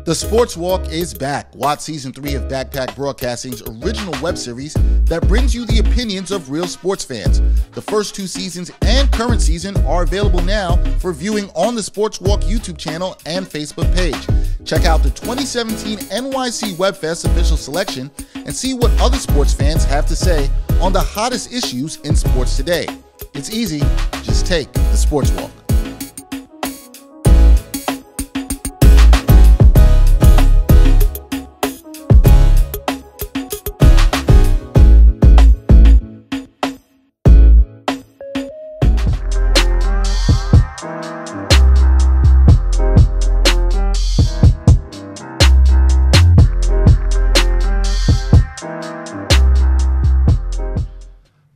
The Sports Walk is back. Watch Season 3 of Backpack Broadcasting's original web series that brings you the opinions of real sports fans. The first 2 seasons and current season are available now for viewing on the Sports Walk YouTube channel and Facebook page. Check out the 2017 NYC WebFest official selection and see what other sports fans have to say on the hottest issues in sports today. It's easy. Just take the Sports Walk.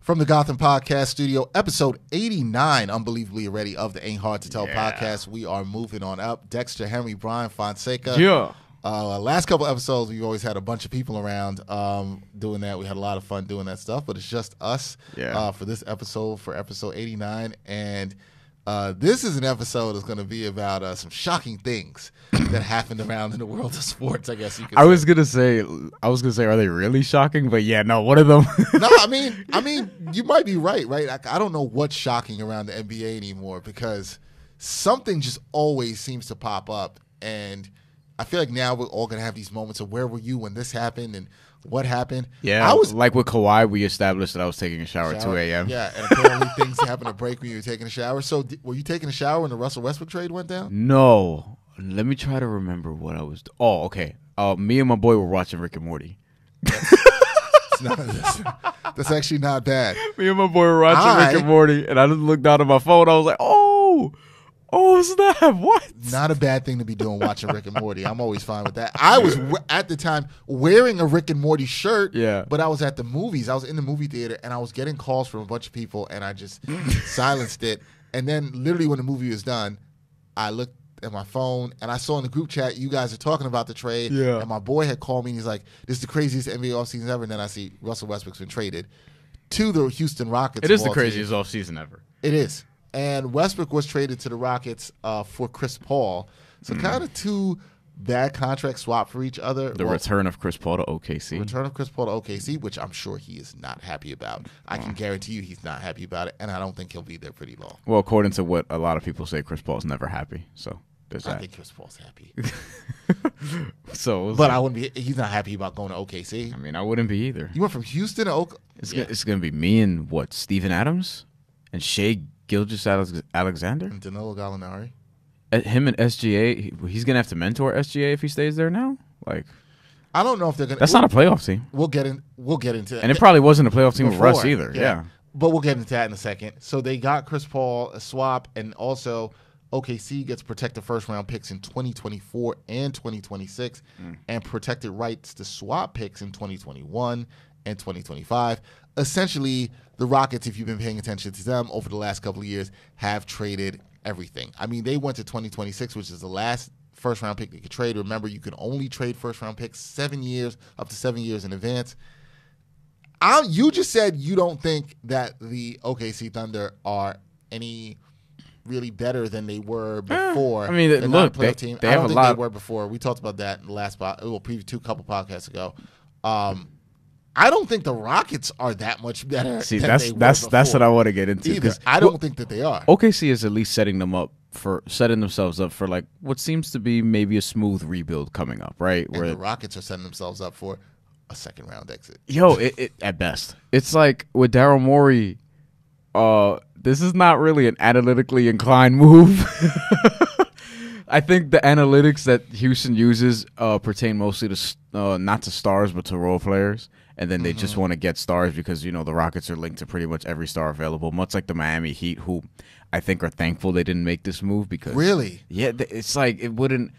From the Gotham Podcast Studio, episode 89, unbelievably already, of the Ain't Hard to Tell podcast. We are moving on up. Dexter Henry, Bryan Fonseca. Yeah. Last couple episodes, we've always had a bunch of people around doing that. We had a lot of fun doing that stuff, but it's just us for this episode, for episode 89. And this is an episode that's going to be about some shocking things that happened around in the world of sports, I guess you could say. I was gonna say, are they really shocking? But yeah, no, one of them. No, I mean, you might be right? I don't know what's shocking around the NBA anymore because something just always seems to pop up, and I feel like now we're all gonna have these moments of where were you when this happened and what happened. Yeah, I was like with Kawhi, we established that I was taking a shower at 2 a.m. Yeah, and apparently things happened to break when you were taking a shower. So were you taking a shower when the Russell Westbrook trade went down? No. Let me try to remember what I was. Oh, okay. Me and my boy were watching Rick and Morty. That's actually not bad. Me and my boy were watching Rick and Morty, and I just looked down at my phone. I was like, oh, snap! What? Not a bad thing to be doing watching Rick and Morty. I'm always fine with that. I was at the time wearing a Rick and Morty shirt. Yeah. But I was at the movies. I was in the movie theater, and I was getting calls from a bunch of people, and I just silenced it. And then, literally, when the movie was done, I looked at my phone, and I saw in the group chat you guys are talking about the trade. Yeah. And my boy had called me, and he's like, "This is the craziest NBA offseason ever." And then I see Russell Westbrook's been traded to the Houston Rockets. It is the craziest offseason ever. It is. And Westbrook was traded to the Rockets for Chris Paul. So kind of two bad contracts swapped for each other. The return of Chris Paul to OKC. Return of Chris Paul to OKC, which I'm sure he is not happy about. I can guarantee you he's not happy about it, and I don't think he'll be there pretty long. Well, according to what a lot of people say, Chris Paul's never happy. So there's that. I think Chris Paul's happy. But I wouldn't be. He's not happy about going to OKC. I mean, I wouldn't be either. You went from Houston to OKC. It's going to be me and Steven Adams and Shea Gilgeous-Alexander and Danilo Gallinari. Him and SGA. He's going to have to mentor SGA if he stays there now. Like, I don't know if they're going to. That's not a playoff team. We'll get into that. And it probably wasn't a playoff team with Russ either. Yeah. But we'll get into that in a second. So they got Chris Paul, a swap, and also OKC gets protected first-round picks in 2024 and 2026 and protected rights to swap picks in 2021 and 2025. Essentially, the Rockets, if you've been paying attention to them over the last couple of years, have traded everything. I mean, they went to 2026, which is the last first-round pick they could trade. Remember, you can only trade first-round picks 7 years, up to 7 years in advance. You just said you don't think that the OKC Thunder are any really better than they were before. I mean, look, they team. They I don't have think a lot. They were before. We talked about that in the last preview couple podcasts ago. I don't think the Rockets are that much better. See, than that's they were that's before what I want to get into because I don't think that they are. OKC is at least setting themselves up for like what seems to be maybe a smooth rebuild coming up, right? And the Rockets are setting themselves up for a second round exit. Yo, it at best, it's like with Daryl Morey. This is not really an analytically inclined move. I think the analytics that Houston uses pertain mostly to not to stars but to role players, and then they just want to get stars because the Rockets are linked to pretty much every star available, much like the Miami Heat, who I think are thankful they didn't make this move because it's like it wouldn't.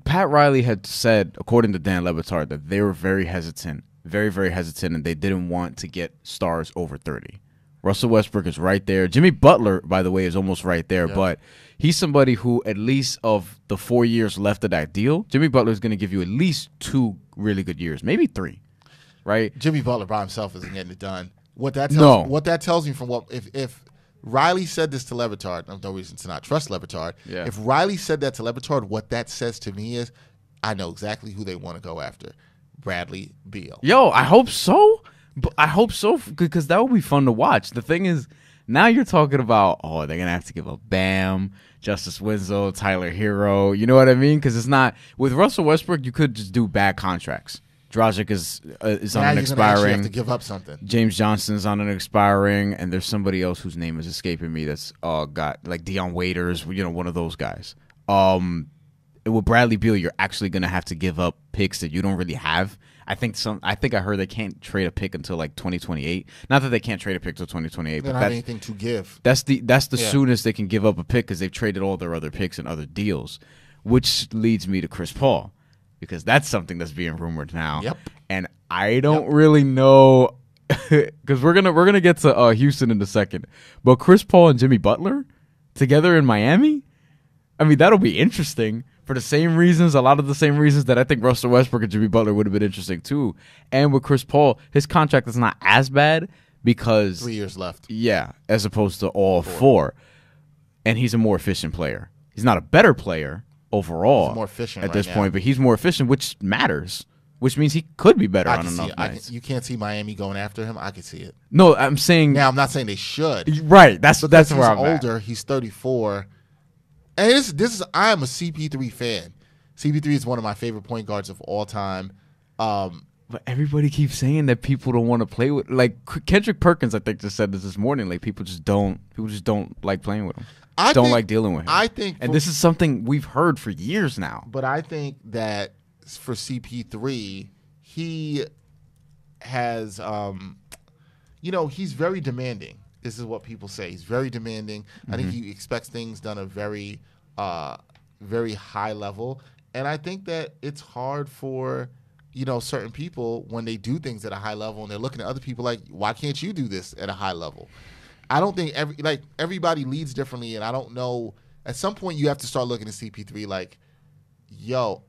Pat Riley had said, according to Dan Le Batard, that they were very hesitant, and they didn't want to get stars over 30. Russell Westbrook is right there. Jimmy Butler, by the way, is almost right there, but he's somebody who, at least of the 4 years left of that deal, Jimmy Butler is going to give you at least 2 really good years, maybe 3, right? Jimmy Butler by himself isn't getting it done. What that tells me from if Riley said this to Levitard. I have no reason to not trust Levitard. Yeah. If Riley said that to Levitard, what that says to me is I know exactly who they want to go after. Bradley Beal. Yo, I hope so. I hope so because that would be fun to watch. The thing is, now you're talking about, they're going to have to give up Bam, Justice Winslow, Tyler Hero. You know what I mean? Because it's not – with Russell Westbrook, you could just do bad contracts. Dragic is on an expiring. You have to give up something. James Johnson's on an expiring, and there's somebody else whose name is escaping me that's got like Deion Waiters, one of those guys. With Bradley Beal, you're actually going to have to give up picks that you don't really have. I think I heard they can't trade a pick until like 2028. Not that they can't trade a pick until 2028, they don't have anything to give. That's the soonest they can give up a pick because they've traded all their other picks and other deals, which leads me to Chris Paul because that's something that's being rumored now. Yep. And I don't really know because we're gonna get to Houston in a second, but Chris Paul and Jimmy Butler together in Miami, I mean that'll be interesting. For the same reasons, a lot of the same reasons that I think Russell Westbrook and Jimmy Butler would have been interesting too. And with Chris Paul, his contract is not as bad because 3 years left. Yeah, as opposed to all four. And he's a more efficient player. He's not a better player overall. He's more efficient at this point, but he's more efficient, which matters. Which means he could be better on enough nights. You can't see Miami going after him. I can see it. No, I'm saying now. I'm not saying they should. Right. That's where I'm older. at. He's 34. And I am a CP3 fan. CP3 is one of my favorite point guards of all time. But everybody keeps saying that people don't want to play with, like Kendrick Perkins, I think just said this morning. Like people just don't like playing with him. Don't like dealing with him. I think, and this is something we've heard for years now. But I think that for CP3, he has, he's very demanding. This is what people say. He's very demanding. I think he expects things done at a very, very high level. And I think that it's hard for, certain people when they do things at a high level and they're looking at other people like, why can't you do this at a high level? I don't think everybody leads differently. And I don't know. At some point, you have to start looking at CP3 like,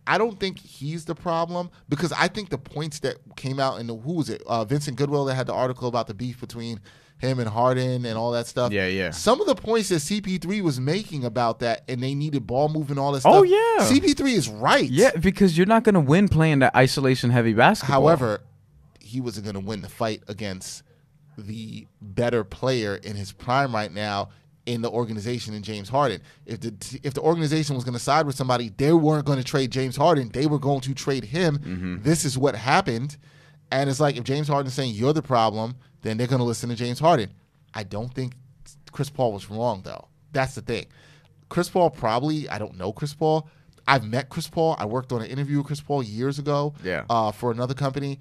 I don't think he's the problem because I think the points that came out in who was it? Vincent Goodwill that had the article about the beef between him and Harden and all that stuff. Yeah. Some of the points that CP3 was making about that and they needed ball movement, all that stuff. Oh, yeah. CP3 is right. Yeah, because you're not going to win playing that isolation-heavy basketball. However, he wasn't going to win the fight against the better player in his prime right now in the organization in James Harden. If the organization was going to side with somebody, they weren't going to trade James Harden. They were going to trade him. Mm-hmm. This is what happened. And it's like if James Harden's saying you're the problem, then they're going to listen to James Harden. I don't think Chris Paul was wrong, though. That's the thing. Chris Paul I don't know Chris Paul. I've met Chris Paul. I worked on an interview with Chris Paul years ago for another company.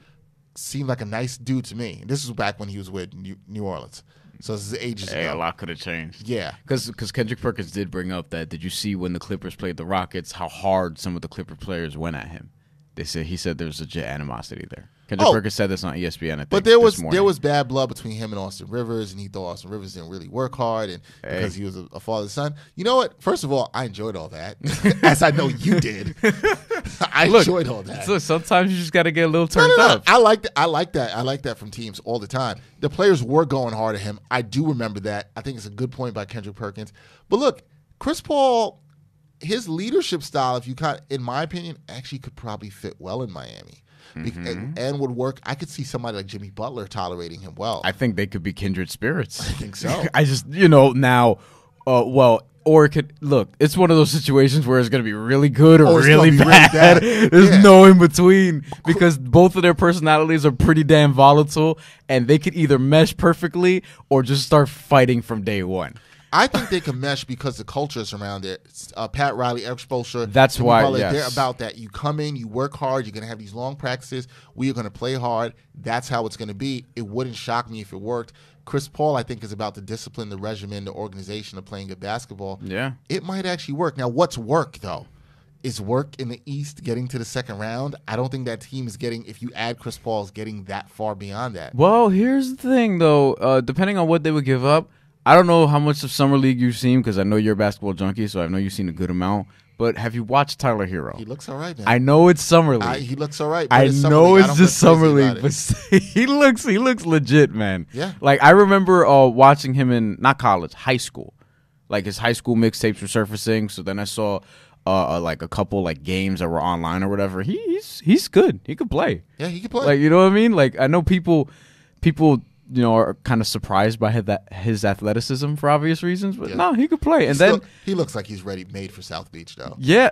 Seemed like a nice dude to me. This was back when he was with New Orleans. So this is ages ago. A lot could have changed. Yeah. Because Kendrick Perkins did bring up that, did you see when the Clippers played the Rockets, how hard some of the Clipper players went at him? He said there was legit animosity there. Kendrick Perkins said this on ESPN, I think, but there was bad blood between him and Austin Rivers, and he thought Austin Rivers didn't really work hard, and because he was a father's son. You know what? First of all, I enjoyed all that, as I know you did. I enjoyed all that. So sometimes you just got to get a little turned up. I like that. I like that from teams all the time. The players were going hard at him. I do remember that. I think it's a good point by Kendrick Perkins. But look, Chris Paul, his leadership style, in my opinion, actually could probably fit well in Miami. And would work. I could see somebody like Jimmy Butler tolerating him well. I think they could be kindred spirits. I think so. I just, now, or it could, look, it's one of those situations where it's going to be really good or really bad. There's no in between because both of their personalities are pretty damn volatile and they could either mesh perfectly or just start fighting from day one. I think they can mesh because the culture is around it. Pat Riley, Eric Spoelstra. That's why, yes. They're about that. You come in, you work hard, you're going to have these long practices. We are going to play hard. That's how it's going to be. It wouldn't shock me if it worked. Chris Paul, I think, is about the discipline, the regimen, the organization of playing good basketball. Yeah. It might actually work. Now, what's work, though? Is work in the East getting to the second round? I don't think that team is getting, if you add Chris Paul, is getting that far beyond that. Well, here's the thing, though. Depending on what they would give up, I don't know how much of Summer League you've seen because I know you're a basketball junkie, so I know you've seen a good amount. But have you watched Tyler Hero? He looks all right, man. I know it's Summer League. He looks all right. But I know it's just Summer League, but he looks legit, man. Yeah. Like I remember watching him in not college, high school. Like his high school mixtapes were surfacing. So then I saw like a couple like games that were online or whatever. He's good. He could play. Yeah, he could play. Like you know what I mean? Like I know people are kind of surprised by his athleticism for obvious reasons, but no, he could play. And then he looks like he's ready, made for South Beach, though. Yeah.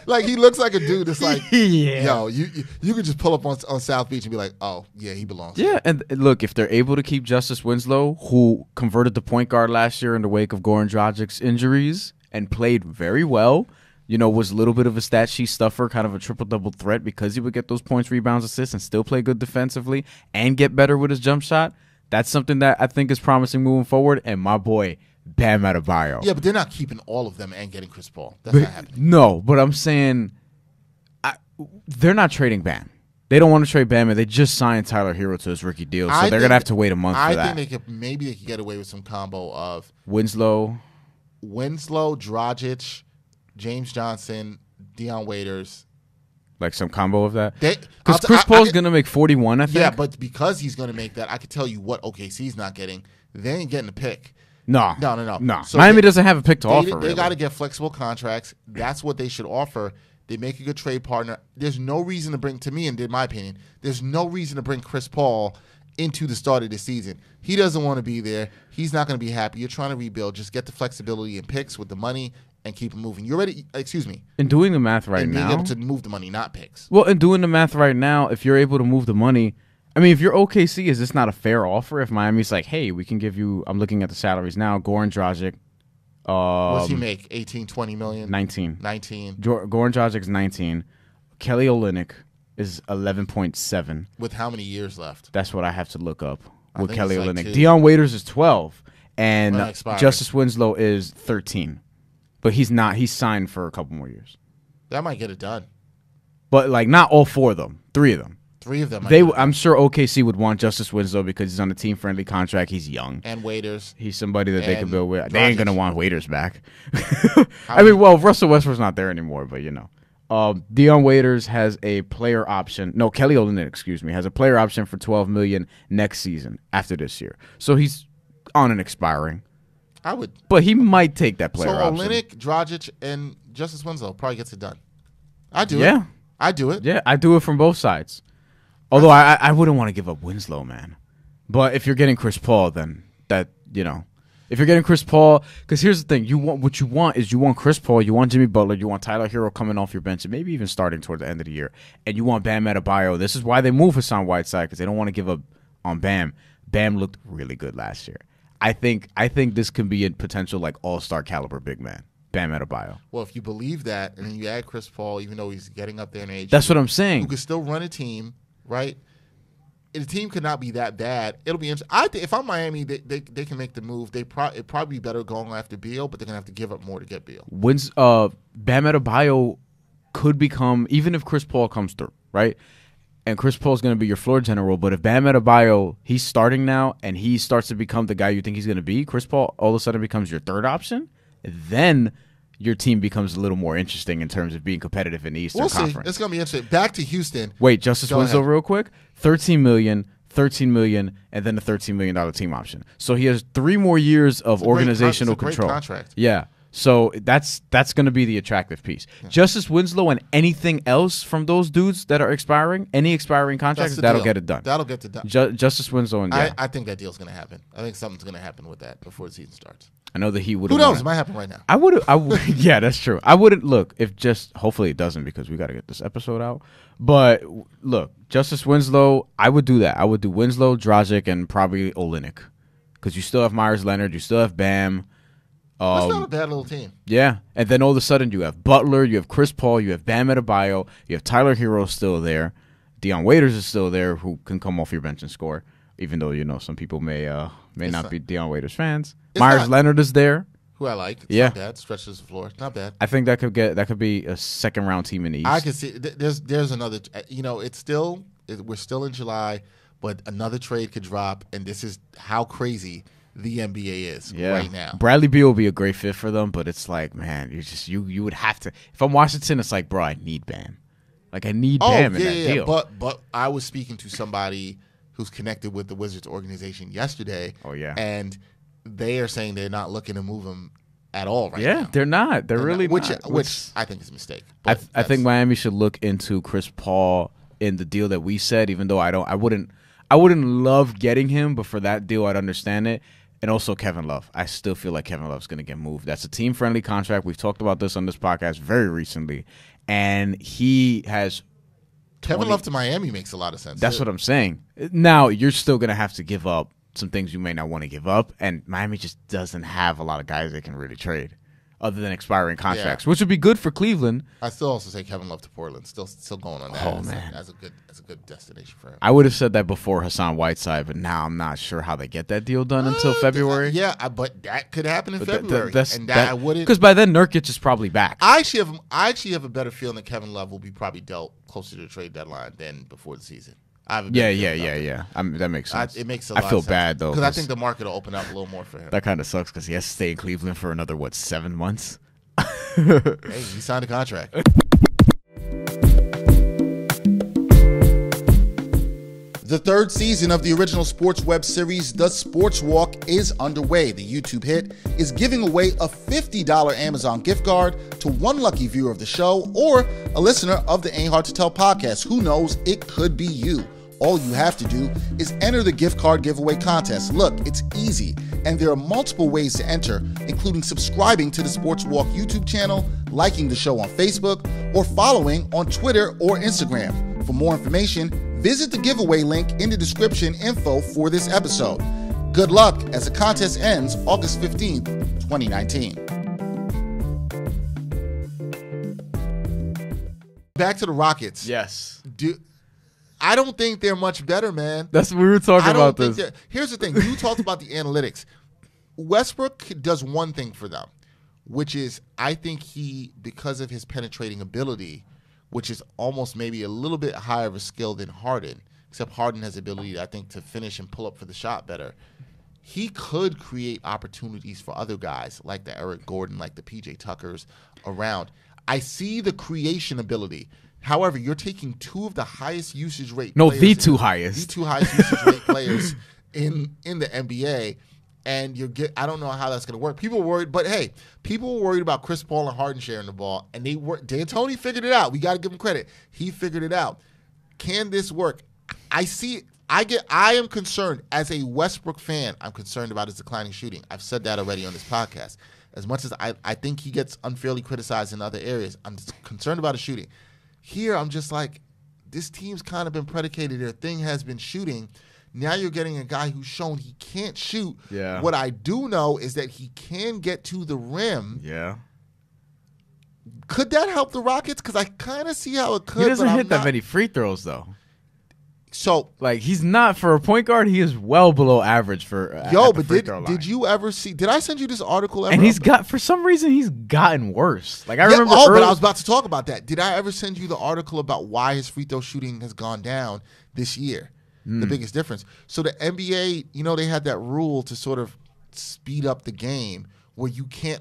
Like he looks like a dude that's like, yeah. Yo, you could just pull up on South Beach and be like, oh yeah, he belongs. Yeah, and look, if they're able to keep Justice Winslow, who converted to point guard last year in the wake of Goran Dragic's injuries and played very well. Was a little bit of a stat sheet stuffer, kind of a triple-double threat because he would get those points, rebounds, assists, and still play good defensively and get better with his jump shot. That's something that I think is promising moving forward. And my boy, Bam Adebayo. Yeah, but they're not keeping all of them and getting Chris Paul. That's not happening. No, but I'm saying they're not trading Bam. They don't want to trade Bam, and they just signed Tyler Hero to his rookie deal, so they're going to have to wait a month for that. I think maybe they could get away with some combo of Winslow, Dragic, James Johnson, Dion Waiters. Like some combo of that? Because Chris Paul's going to make 41, I think. Yeah, but because he's going to make that, I could tell you what OKC's not getting. They ain't getting a pick. No. So Miami doesn't have a pick to offer. They got to get flexible contracts. That's what they should offer. They make a good trade partner. There's no reason to bring, to me, and in my opinion, there's no reason to bring Chris Paul into the start of the season. He doesn't want to be there. He's not going to be happy. You're trying to rebuild. Just get the flexibility and picks with the money and keep it moving. You're ready. Excuse me. In doing the math right and now, being able to move the money, not picks. Well, in doing the math right now, if you're able to move the money, I mean, if you're OKC, is this not a fair offer? If Miami's like, hey, we can give you, I'm looking at the salaries now, Goran Dragic. What does he make? 18, 20 million? 19. Goran Dragic's 19. Kelly Olynyk is 11.7. With how many years left? That's what I have to look up with Kelly Olynyk. Like Dion Waiters is 12. And Justice Winslow is 13. But he's not. He's signed for a couple more years. That might get it done. But, like, not all four of them. Three of them. Three of them. I'm sure OKC would want Justice Winslow because he's on a team-friendly contract. He's young. And Waiters. He's somebody that they could build with. They ain't going to want Waiters back. Russell Westbrook's not there anymore, but, Dion Waiters has a player option. No, Kelly Olynyk, has a player option for $12 million next season after this year. So he's on an expiring. But he might take that player option. So Olynyk, Dragic, and Justice Winslow probably gets it done. I do it. Yeah. I do it. Yeah, I do it from both sides. Although I wouldn't want to give up Winslow, man. But if you're getting Chris Paul, then that, if you're getting Chris Paul, because here's the thing, you want Chris Paul, you want Jimmy Butler, you want Tyler Hero coming off your bench, and maybe even starting toward the end of the year, and you want Bam Adebayo. This is why they move Hassan Whiteside, because they don't want to give up on Bam. Bam looked really good last year. I think this can be a potential like all-star caliber big man, Bam Adebayo. Well, if you believe that, and then you add Chris Paul, even though he's getting up there in age, that's what I'm saying. Who could still run a team, right? The team could not be that bad. It'll be interesting. If I'm Miami, they can make the move. It'd probably be better going after Beal, but they're gonna have to give up more to get Beal. Bam Adebayo could become, even if Chris Paul comes through, right? And Chris Paul's going to be your floor general, but if Bam Adebayo, he's starting now, and he starts to become the guy you think he's going to be, Chris Paul all of a sudden becomes your third option, then your team becomes a little more interesting in terms of being competitive in the Eastern Conference. We'll see. It's going to be interesting. Back to Houston. Wait, Justice Winslow real quick. $13 million, and then a $13 million team option. So he has 3 more years of organizational control. Great contract. Yeah. So that's going to be the attractive piece. Yeah. Justice Winslow and anything else from those dudes that are expiring, any expiring contracts, that'll get it done. That'll get it done. Justice Winslow and I think that deal's going to happen. I think something's going to happen with that before the season starts. I know that he would. Who knows? It might happen right now. I would. Yeah, that's true. I wouldn't look if just. Hopefully it doesn't because we got to get this episode out. But look, Justice Winslow, I would do that. I would do Winslow, Dragic, and probably Olynyk because you still have Myers Leonard, you still have Bam. That's not a bad little team. Yeah, and then all of a sudden you have Butler, you have Chris Paul, you have Bam Adebayo, you have Tyler Hero still there, Dion Waiters is still there who can come off your bench and score. Even though some people may not be Dion Waiters fans. Myers Leonard is there, who I like. It's not bad. Stretches the floor, not bad. I think that could be a second round team in the East. I can see there's another. We're still in July, but another trade could drop, and this is how crazy the NBA is right now. Bradley Beal will be a great fit for them, but it's like, man, you would have to. If I'm Washington, it's like, bro, I need Bam. Like, I need Bam in that deal. But I was speaking to somebody who's connected with the Wizards organization yesterday. Oh, yeah. And they are saying they're not looking to move him at all right now. Yeah, they're not. They're really not. Which I think is a mistake. I think Miami should look into Chris Paul in the deal that we said, even though I wouldn't love getting him, but for that deal, I'd understand it. And also Kevin Love. I still feel like Kevin Love's going to get moved. That's a team-friendly contract. We've talked about this on this podcast very recently. And he has Kevin Love to Miami makes a lot of sense. That's what I'm saying. Now, you're still going to have to give up some things you may not want to give up. And Miami just doesn't have a lot of guys they can really trade other than expiring contracts, which would be good for Cleveland. I still also say Kevin Love to Portland. Still going on that. Oh, man. That's a good destination for him. I would have said that before Hassan Whiteside, but now I'm not sure how they get that deal done until February. But that could happen in February. I wouldn't, because by then Nurkic is probably back. I actually have a better feeling that Kevin Love will be probably dealt closer to the trade deadline than before the season. Yeah. That makes sense. It makes a lot of sense. I feel bad though because I think the market will open up a little more for him. That kind of sucks because he has to stay in Cleveland for another 7 months. Hey, he signed a contract. The third season of the original sports web series, The Sports Walk, is underway. The YouTube hit is giving away a $50 Amazon gift card to one lucky viewer of the show or a listener of the Ain't Hard to Tell podcast. Who knows? It could be you. All you have to do is enter the gift card giveaway contest. Look, it's easy, and there are multiple ways to enter, including subscribing to the Sports Walk YouTube channel, liking the show on Facebook, or following on Twitter or Instagram. For more information, visit the giveaway link in the description info for this episode. Good luck as the contest ends August 15th, 2019. Back to the Rockets. Yes. I don't think they're much better, man. We were talking about this. Here's the thing. You talked about the analytics. Westbrook does one thing for them, which is I think because of his penetrating ability, which is almost maybe a little bit higher of a skill than Harden, except Harden has the ability, I think, to finish and pull up for the shot better. He could create opportunities for other guys like the Eric Gordon, like the PJ Tuckers around. I see the creation ability. However, you're taking two of the highest usage rate players. The two highest usage rate players in the NBA, and I don't know how that's going to work. People were worried, but hey, people were worried about Chris Paul and Harden sharing the ball, and D'Antoni figured it out. We got to give him credit. He figured it out. Can this work? I am concerned as a Westbrook fan. I'm concerned about his declining shooting. I've said that already on this podcast. As much as I think he gets unfairly criticized in other areas, I'm just concerned about his shooting. Here, I'm just like, this team's kind of been predicated. Their thing has been shooting. Now you're getting a guy who's shown he can't shoot. Yeah. What I do know is that he can get to the rim. Yeah. Could that help the Rockets? Because I kind of see how it could. He doesn't hit that many free throws, though. So, he's not, for a point guard, he is well below average for did you ever see, did I send you this article ever? And for some reason, he's gotten worse. I remember but I was about to talk about that. Did I ever send you the article about why his free throw shooting has gone down this year? The biggest difference. So the NBA, they had that rule to sort of speed up the game where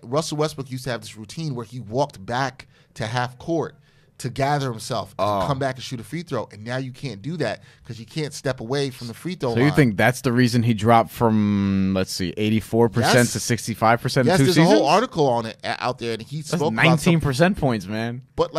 Russell Westbrook used to have this routine where he walked back to half court to gather himself and come back and shoot a free throw. And now you can't do that because you can't step away from the free throw line. So you think that's the reason he dropped from, 84% to 65% in 2 seasons? Yes, there's a whole article on it out there. And he spoke 19 percent points, man. But,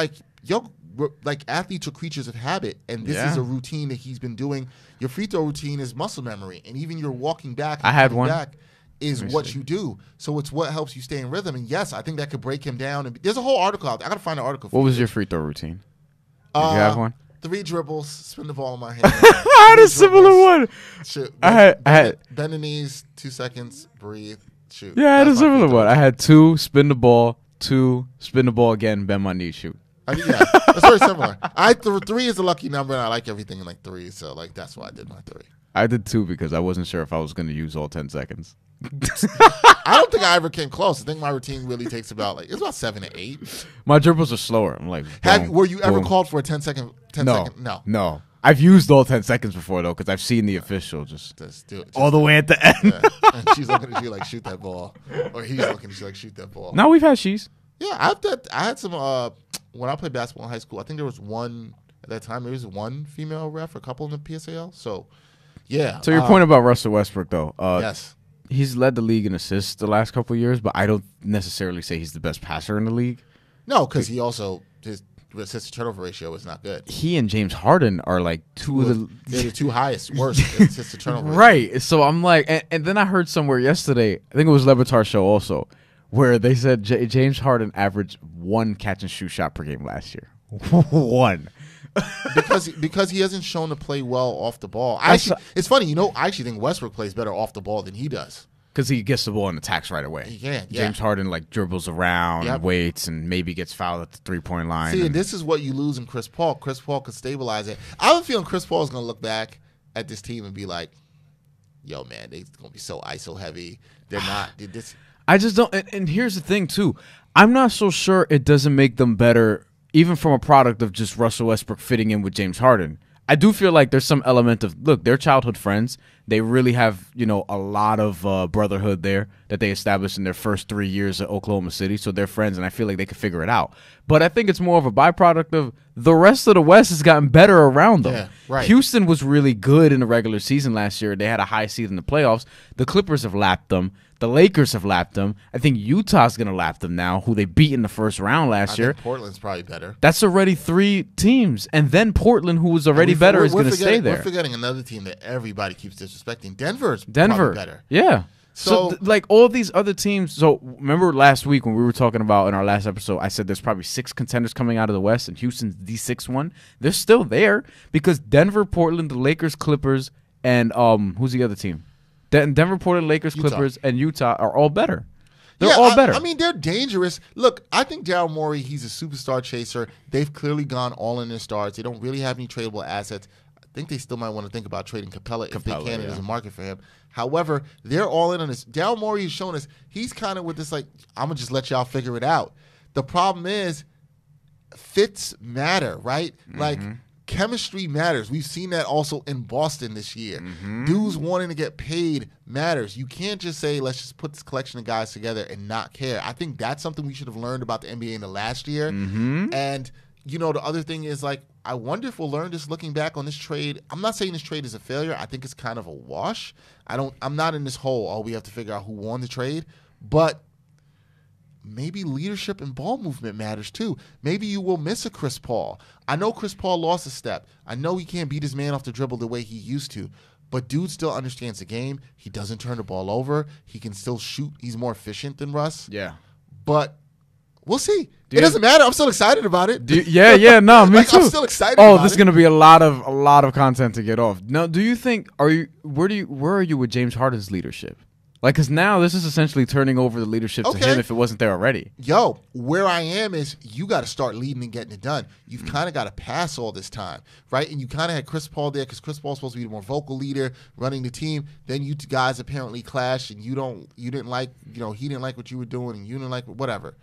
athletes are creatures of habit, and this is a routine that he's been doing. Your free throw routine is muscle memory, and even your walking back back is what you do. So it's what helps you stay in rhythm. And yes, I think that could break him down. And there's a whole article out there. I got to find an article for you. What was your free throw routine? Did you have one? 3 dribbles, spin the ball in my hand. I had a similar one. Shoot. I had bend the knees, 2 seconds, breathe, shoot. Yeah, I had a similar one. I had 2, spin the ball, 2, spin the ball again, bend my knees, shoot. Yeah, it's very similar. 3 is a lucky number, and I like everything in 3, so that's why I did my 3. I did 2 because I wasn't sure if I was going to use all 10 seconds. I don't think I ever came close. I think my routine really takes about it's about 7 to 8. My dribbles are slower. I'm like, were you ever called for a 10 second? No. No. No. I've used all 10 seconds before, though, because I've seen the official just do it. all the way at the end. Yeah. And she's looking at you like, shoot that ball. Or he's looking at you like, shoot that ball. No, we've had she's. Yeah, I had some, when I played basketball in high school, I think there was one, at that time, there was one female ref, a couple in the PSAL. So, yeah. So your point about Russell Westbrook, though. Yes. He's led the league in assists the last couple of years, but I don't necessarily say he's the best passer in the league. No, because he also, his assist to turnover ratio is not good. He and James Harden are like They're the two highest, worst assist to turnover ratio. Right. So I'm like, and then I heard somewhere yesterday, I think it was Levitar's show also, where they said James Harden averaged 1 catch and shoot shot per game last year. 1. because he hasn't shown to play well off the ball. It's funny, I actually think Westbrook plays better off the ball than he does. Because he gets the ball and attacks right away. He can, yeah. James Harden like dribbles around, waits, and maybe gets fouled at the 3-point line. See, and this is what you lose in Chris Paul. Chris Paul could stabilize it. I have a feeling Chris Paul is going to look back at this team and be like, yo, man, they're going to be so ISO heavy. They're not. I just don't. And here's the thing, too. I'm not so sure it doesn't make them better, even from a product of just Russell Westbrook fitting in with James Harden. I do feel like there's some element of, look, they're childhood friends. They really have, a lot of brotherhood there that they established in their first 3 years at Oklahoma City. So they're friends, and I feel like they could figure it out. But I think it's more of a byproduct of the rest of the West has gotten better around them. Yeah, right. Houston was really good in the regular season last year. They had a high seed in the playoffs. The Clippers have lapped them. The Lakers have lapped them. I think Utah's going to lap them now, who they beat in the first round last year. Portland's probably better. That's already 3 teams. And then Portland, who was already better, is going to stay there. We're forgetting another team that everybody keeps disrespecting. Denver's probably better. Yeah. So like all these other teams. So remember last week when we were talking about in our last episode, I said there's probably 6 contenders coming out of the West, and Houston's the 6th one. They're still there because Denver, Portland, the Lakers, Clippers, and who's the other team? Denver, Portland, Lakers, Utah. Clippers, and Utah are all better. They're all better. I mean, they're dangerous. Look, I think Daryl Morey, he's a superstar chaser. They've clearly gone all in their stars. They don't really have any tradable assets. I think they still might want to think about trading Capella if they can. There's a market for him. However, they're all in on this. Daryl Morey has shown us he's kind of with this like, I'm going to just let y'all figure it out. The problem is fits matter, right? Mm-hmm. Like, chemistry matters. We've seen that also in Boston this year. Mm-hmm. Dudes wanting to get paid matters. You can't just say, let's just put this collection of guys together and not care. I think that's something we should have learned about the NBA in the last year. Mm-hmm. And, the other thing is, like, I wonder if we'll learn this looking back on this trade. I'm not saying this trade is a failure. I think it's kind of a wash. I'm not in this hole, we have to figure out who won the trade. But maybe leadership and ball movement matters too. Maybe you will miss a Chris Paul. I know Chris Paul lost a step. I know he can't beat his man off the dribble the way he used to. But dude still understands the game. He doesn't turn the ball over. He can still shoot. He's more efficient than Russ. Yeah. But we'll see. It doesn't matter. I'm still excited about it. Me too. I'm still excited about it. This is going to be a lot of content to get off. Now, do you think where are you with James Harden's leadership? Like, because now this is essentially turning over the leadership to him if it wasn't there already. Yo, where I am is you got to start leading and getting it done. You've kind of got to pass all this time, right? And you kind of had Chris Paul there because Chris Paul's supposed to be the more vocal leader running the team. Then you guys apparently clashed and you didn't like, he didn't like what you were doing and you didn't like whatever.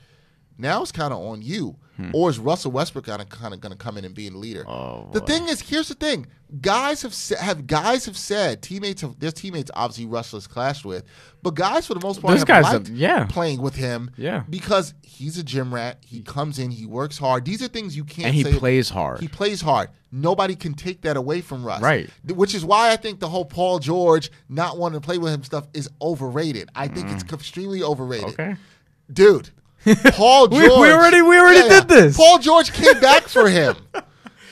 Now it's kind of on you. Or is Russell Westbrook kind of going to come in and be the leader? Oh, the thing is, here's the thing. Guys have said, there's teammates obviously Russell has clashed with, but guys for the most part have liked playing with him because he's a gym rat. He comes in, he works hard. These are things you can't say. And he plays hard. He plays hard. Nobody can take that away from Russ. Right. Which is why I think the whole Paul George not wanting to play with him stuff is overrated. I think it's extremely overrated. Okay. Dude. Paul George. we already did this. Paul George came back for him.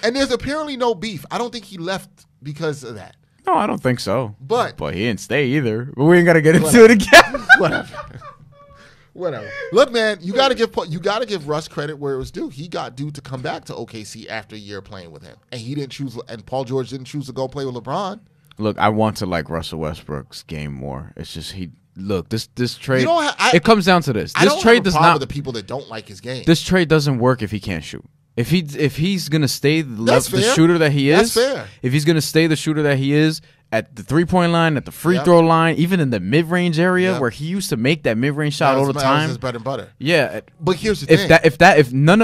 And there's apparently no beef. I don't think he left because of that. No, I don't think so. But he didn't stay either. But we ain't got to get into it again. Whatever. Look, man, you got to give Russ credit where it was due. He got due to come back to OKC after a year playing with him. And he didn't choose and Paul George didn't choose to go play with LeBron. Look, I want to like Russell Westbrook's game more. It's just Look, this trade. It comes down to this. This trade does not. With the people that don't like his game. This trade doesn't work if he can't shoot. If he's gonna stay the shooter that he is. That's fair. If he's gonna stay the shooter that he is at the 3-point line, at the free throw line, even in the mid range area where he used to make that mid range shot all the time. That was his bread and butter. Yeah, but here's the thing.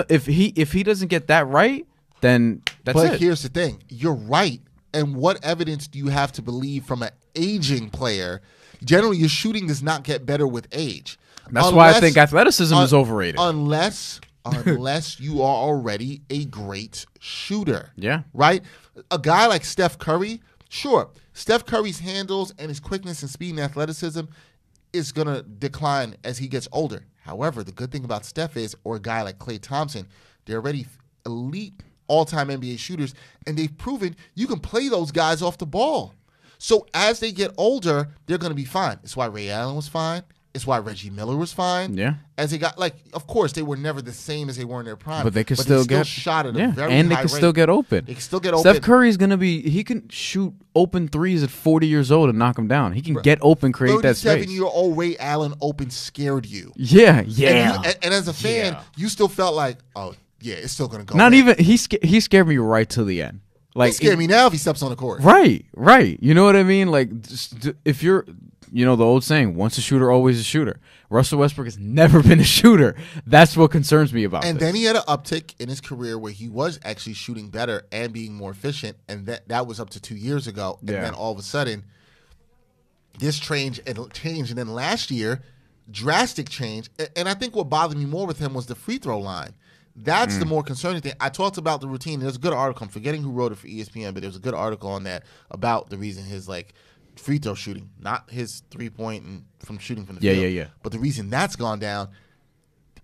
If he doesn't get that right, then that's it. But here's the thing. You're right. And what evidence do you have to believe from an aging player? Generally, your shooting does not get better with age. That's why I think athleticism is overrated. Unless you are already a great shooter. Yeah. Right? A guy like Steph Curry, sure. Steph Curry's handles and his quickness and speed and athleticism is going to decline as he gets older. However, the good thing about Steph is, or a guy like Klay Thompson, they're already elite all-time NBA shooters, and they've proven you can play those guys off the ball. So as they get older, they're going to be fine. It's why Ray Allen was fine. It's why Reggie Miller was fine. Yeah. As they got, of course, they were never the same as they were in their prime. But they could still get shot at a very high and they can rate. still get open. They can still get open. Steph Curry's going to he can shoot open threes at 40 years old and knock them down. He can get open, create that space. 37-year-old Ray Allen open scared you. Yeah. And as a fan, you still felt like, oh, yeah, it's still going to go. Not even, he scared me right till the end. He scared me now if he steps on the court. Right. You know what I mean? If you're, the old saying, once a shooter, always a shooter. Russell Westbrook has never been a shooter. That's what concerns me about And this. then he had an uptick in his career where he was actually shooting better and being more efficient, and that was up to 2 years ago. And then all of a sudden, this change, and then last year, drastic change. And I think what bothered me more with him was the free throw line. That's the more concerning thing. I talked about the routine. There's a good article. I'm forgetting who wrote it for ESPN, but there's a good article on that about the reason his free throw shooting, not his 3-point and from shooting from the field. Yeah. But the reason that's gone down.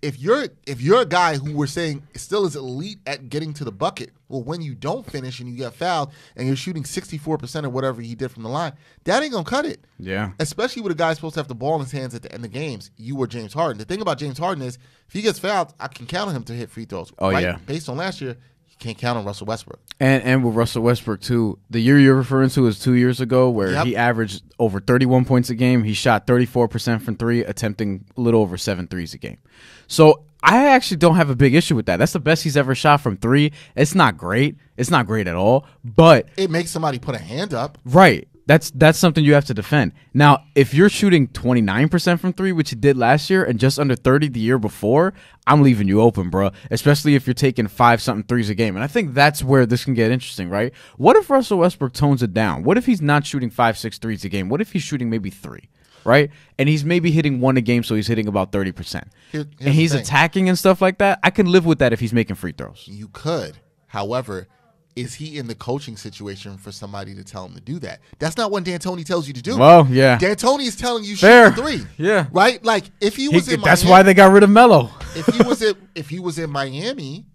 If you're a guy who we're saying still is elite at getting to the bucket, well, when you don't finish and you get fouled and you're shooting 64% or whatever he did from the line, that ain't gonna cut it. Yeah. Especially with a guy supposed to have the ball in his hands at the end of games. You or James Harden. The thing about James Harden is if he gets fouled, I can count on him to hit free throws. Oh, right? yeah. Based on last year, you can't count on Russell Westbrook. And with Russell Westbrook, too, the year you're referring to is 2 years ago where he averaged over 31 points a game. He shot 34% from three, attempting a little over 7 threes a game. So I actually don't have a big issue with that. That's the best he's ever shot from three. It's not great. It's not great at all. But it makes somebody put a hand up. Right. That's something you have to defend. Now, if you're shooting 29% from three, which you did last year, and just under 30 the year before, I'm leaving you open, bro. Especially if you're taking 5-something threes a game. And I think that's where this can get interesting, right? What if Russell Westbrook tones it down? What if he's not shooting 5-6 threes a game? What if he's shooting maybe 3? Right? And he's maybe hitting 1 a game, so he's hitting about 30%. And he's attacking and stuff like that. I can live with that if he's making free throws. You could. However, is he in the coaching situation for somebody to tell him to do that? That's not what D'Antoni tells you to do. Well, yeah. D'Antoni is telling you Fair. shoot the 3. Yeah. Right? Like if he was in that's Miami, why they got rid of Melo. if he was in Miami,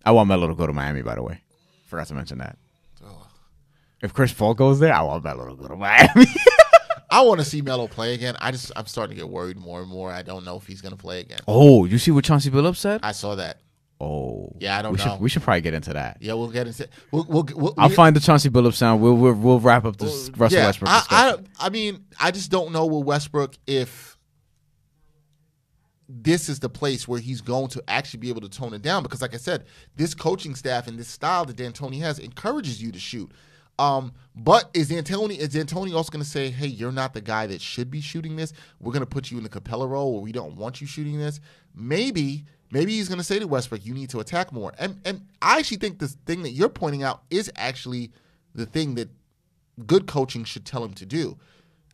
I want Melo to go to Miami, by the way. Forgot to mention that. If Chris Paul goes there, I want Melo to go to Miami. I want to see Melo play again. I'm starting to get worried more and more. I don't know if he's going to play again. Oh, you see what Chauncey Billups said? I saw that. Oh, yeah, I don't know. We should probably get into that. Yeah, we'll get into. I'll find the Chauncey Billups sound. We'll wrap up this Russell Westbrook discussion. I mean, I just don't know with Westbrook if this is the place where he's going to actually be able to tone it down. Because, like I said, this coaching staff and this style that D'Antoni has encourages you to shoot. But is D'Antoni also going to say, hey, you're not the guy that should be shooting this. We're going to put you in the Capella role where we don't want you shooting this. Maybe he's going to say to Westbrook, you need to attack more. And I actually think this thing that you're pointing out is actually the thing that good coaching should tell him to do.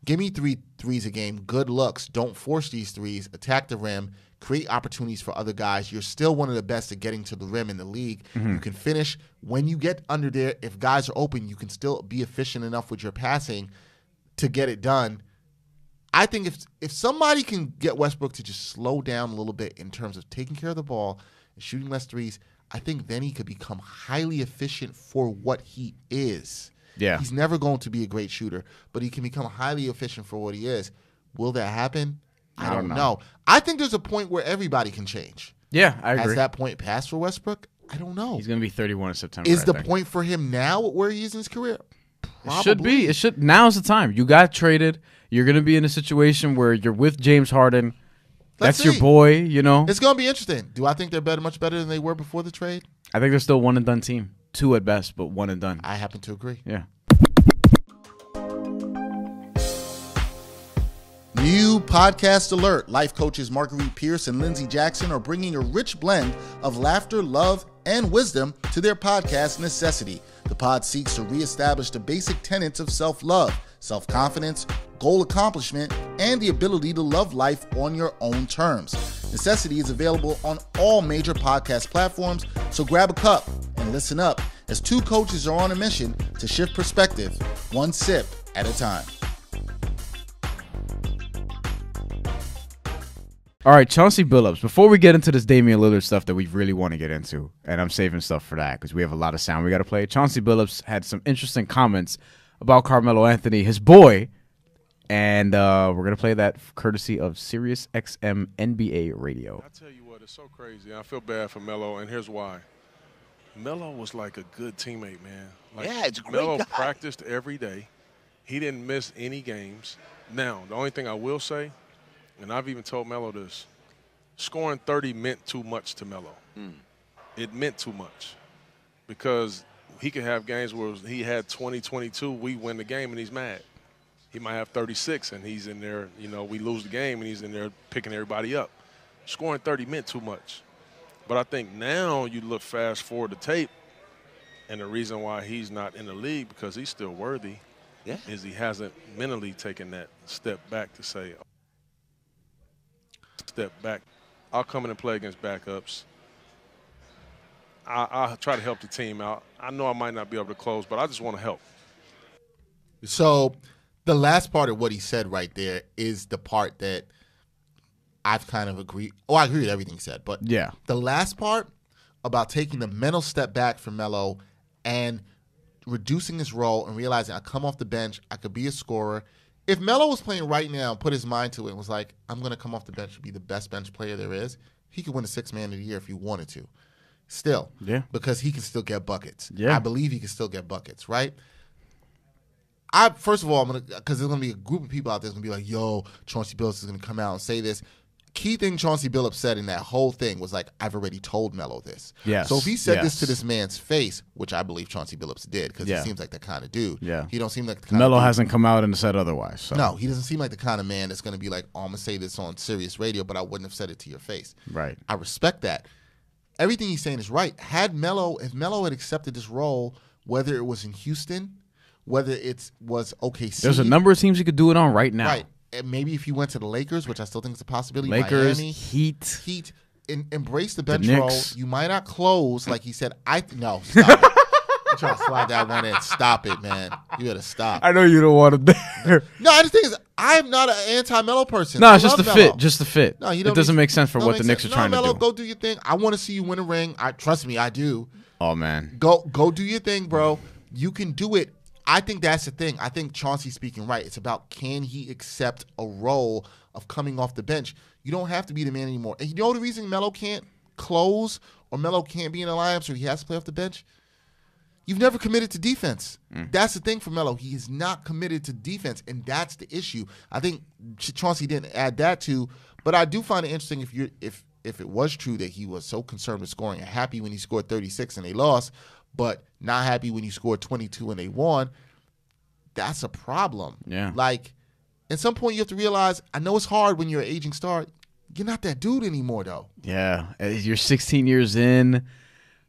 Give me 3 threes a game, good looks. Don't force these threes. Attack the rim. Create opportunities for other guys. You're still one of the best at getting to the rim in the league. Mm-hmm. You can finish. When you get under there, if guys are open, you can still be efficient enough with your passing to get it done. I think if somebody can get Westbrook to just slow down a little bit in terms of taking care of the ball and shooting less threes, I think then he could become highly efficient for what he is. Yeah. He's never going to be a great shooter, but he can become highly efficient for what he is. Will that happen? I don't know. I think there's a point where everybody can change. Yeah, I agree. Has that point passed for Westbrook? I don't know. He's going to be 31 in September. Is the point for him now where he is in his career? Probably. It should be. It should. Now's the time. You got traded. You're going to be in a situation where you're with James Harden. That's your boy, you know. It's going to be interesting. Do I think they're much better than they were before the trade? I think they're still one and done team. 2 at best, but 1 and done. I happen to agree. Yeah. New Podcast Alert, life coaches Marguerite Pierce and Lindsay Jackson are bringing a rich blend of laughter, love, and wisdom to their podcast Necessity. The pod seeks to reestablish the basic tenets of self-love, self-confidence, goal accomplishment, and the ability to love life on your own terms. Necessity is available on all major podcast platforms, so grab a cup and listen up as two coaches are on a mission to shift perspective, one sip at a time. All right, Chauncey Billups. Before we get into this Damian Lillard stuff that we really want to get into, and I'm saving stuff for that because we have a lot of sound we got to play, Chauncey Billups had some interesting comments about Carmelo Anthony, his boy, and we're going to play that courtesy of Sirius XM NBA Radio. I tell you what, it's so crazy. I feel bad for Melo, and here's why. Melo was like a good teammate, man. Like, yeah, it's a great Melo guy. practiced every day. He didn't miss any games. Now, the only thing I will say, and I've even told Melo this, scoring 30 meant too much to Melo. It meant too much because he could have games where he had 20, 22, we win the game, and he's mad. He might have 36, and he's in there, we lose the game, and he's in there picking everybody up. Scoring 30 meant too much. But I think now you look fast forward the tape, and the reason why he's not in the league because he's still worthy is he hasn't mentally taken that step back to say, step back. I'll come in and play against backups. I'll try to help the team out. I know I might not be able to close, but I just want to help. So the last part of what he said right there is the part that I've kind of agreed. Oh, I agree with everything he said. But Yeah. the last part about taking the mental step back from Melo and reducing his role and realizing I come off the bench, I could be a scorer. If Melo was playing right now and put his mind to it and was like, I'm going to come off the bench and be the best bench player there is, he could win the Sixth Man of the Year if he wanted to. Still. Yeah. Because he can still get buckets. Yeah. I believe he can still get buckets, right? First of all, because there's going to be a group of people out there that's going to be like, yo, Chauncey Billups is going to come out and say this. Key thing Chauncey Billups said in that whole thing was like, I've already told Melo this. Yes. So if he said this to this man's face, which I believe Chauncey Billups did, because he seems like that kind of dude. Yeah. He don't seem like the kind Melo of dude. hasn't come out and said otherwise. So. No, he doesn't seem like the kind of man that's going to be like, oh, I'm going to say this on Sirius Radio, but I wouldn't have said it to your face. Right. I respect that. Everything he's saying is right. If Melo had accepted this role, whether it was in Houston, whether it was OKC. There's a number of teams you could do it on right now. Right. And maybe if he went to the Lakers, which I still think is a possibility. Lakers, Miami, Heat. Embrace the bench Knicks. role. You might not close, like he said. No, stop it. I'm trying to slide that one in. Stop it, man. You got to stop. I know you don't want to there. No, the thing is, I'm not an anti-Melo person. No, it's I just the love fit. Melo. Just the fit. No, it doesn't make sense for what the Knicks are trying Melo, to do. go do your thing. I want to see you win a ring. Trust me, I do. Oh, man. Go do your thing, bro. You can do it. I think that's the thing. I think Chauncey's speaking right. It's about, can he accept a role of coming off the bench? You don't have to be the man anymore. And you know the reason Melo can't close or Melo can't be in the lineups or he has to play off the bench? You've never committed to defense. That's the thing for Melo. He is not committed to defense, and that's the issue. I think Chauncey didn't add that to, but I do find it interesting if it was true that he was so concerned with scoring and happy when he scored 36 and they lost, but not happy when you scored 22 and they won. That's a problem. Yeah. Like, at some point you have to realize, I know it's hard when you're an aging star. You're not that dude anymore, though. Yeah. You're 16 years in.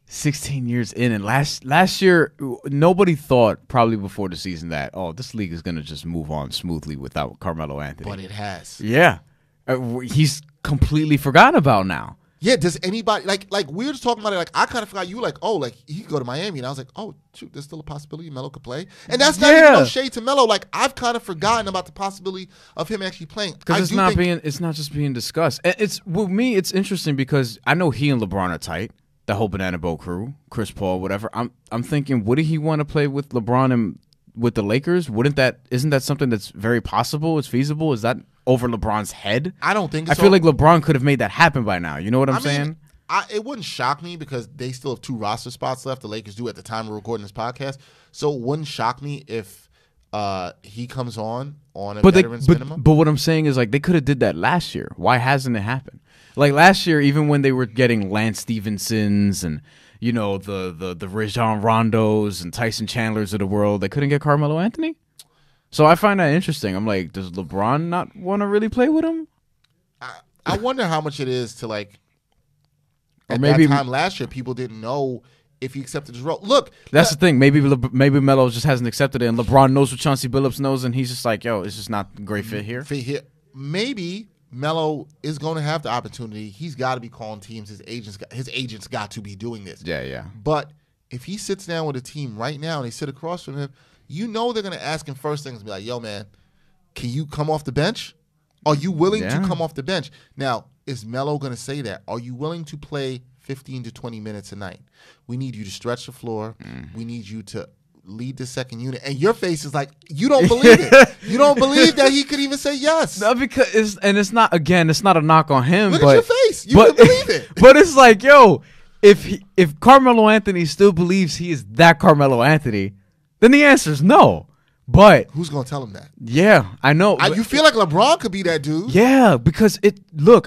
16 years in. And last year, nobody thought probably before the season that, this league is going to just move on smoothly without Carmelo Anthony. But it has. Yeah. He's completely forgotten about now. Yeah, does anybody like we were just talking about it, like I kind of forgot, you were like, he could go to Miami, and I was like, oh shoot, there's still a possibility Melo could play. And that's not even no shade to Melo. Like, I've kind of forgotten about the possibility of him actually playing. Because it's not just being discussed. It's with me, it's interesting because I know he and LeBron are tight, the whole Banana Boat crew, Chris Paul, whatever. I'm thinking, would he want to play with LeBron and with the Lakers? Isn't that something that's very possible? It's feasible? Is that over LeBron's head? I don't think so. I feel like LeBron could have made that happen by now. You know what I'm saying? It wouldn't shock me because they still have 2 roster spots left. The Lakers do at the time of recording this podcast. So it wouldn't shock me if he comes on a veteran's minimum. But what I'm saying is, like, they could have did that last year. Why hasn't it happened? Like last year, even when they were getting Lance Stevensons and the Rajon Rondos and Tyson Chandlers of the world, they couldn't get Carmelo Anthony? So I find that interesting. I'm like, does LeBron not want to really play with him? I wonder how much it is to like. Or At maybe that time last year, people didn't know if he accepted his role. Look, that's the thing. Maybe Melo just hasn't accepted it, and LeBron knows what Chauncey Billups knows, and he's just like, yo, it's just not a great fit here. Maybe Melo is going to have the opportunity. He's got to be calling teams. His agents got to be doing this. Yeah. But if he sits down with a team right now and they sit across from him, you know they're going to ask him first things and be like, yo, man, can you come off the bench? Are you willing to come off the bench? Now, is Melo going to say that? Are you willing to play 15 to 20 minutes a night? We need you to stretch the floor. We need you to lead the second unit. And your face is like, you don't believe it. You don't believe that he could even say yes. No, because it's not a knock on him. Look but, at your face. You don't believe it. But it's like, yo, if Carmelo Anthony still believes he is that Carmelo Anthony, then the answer is no. But who's going to tell him that? Yeah, I know. You feel like LeBron could be that dude. Yeah, because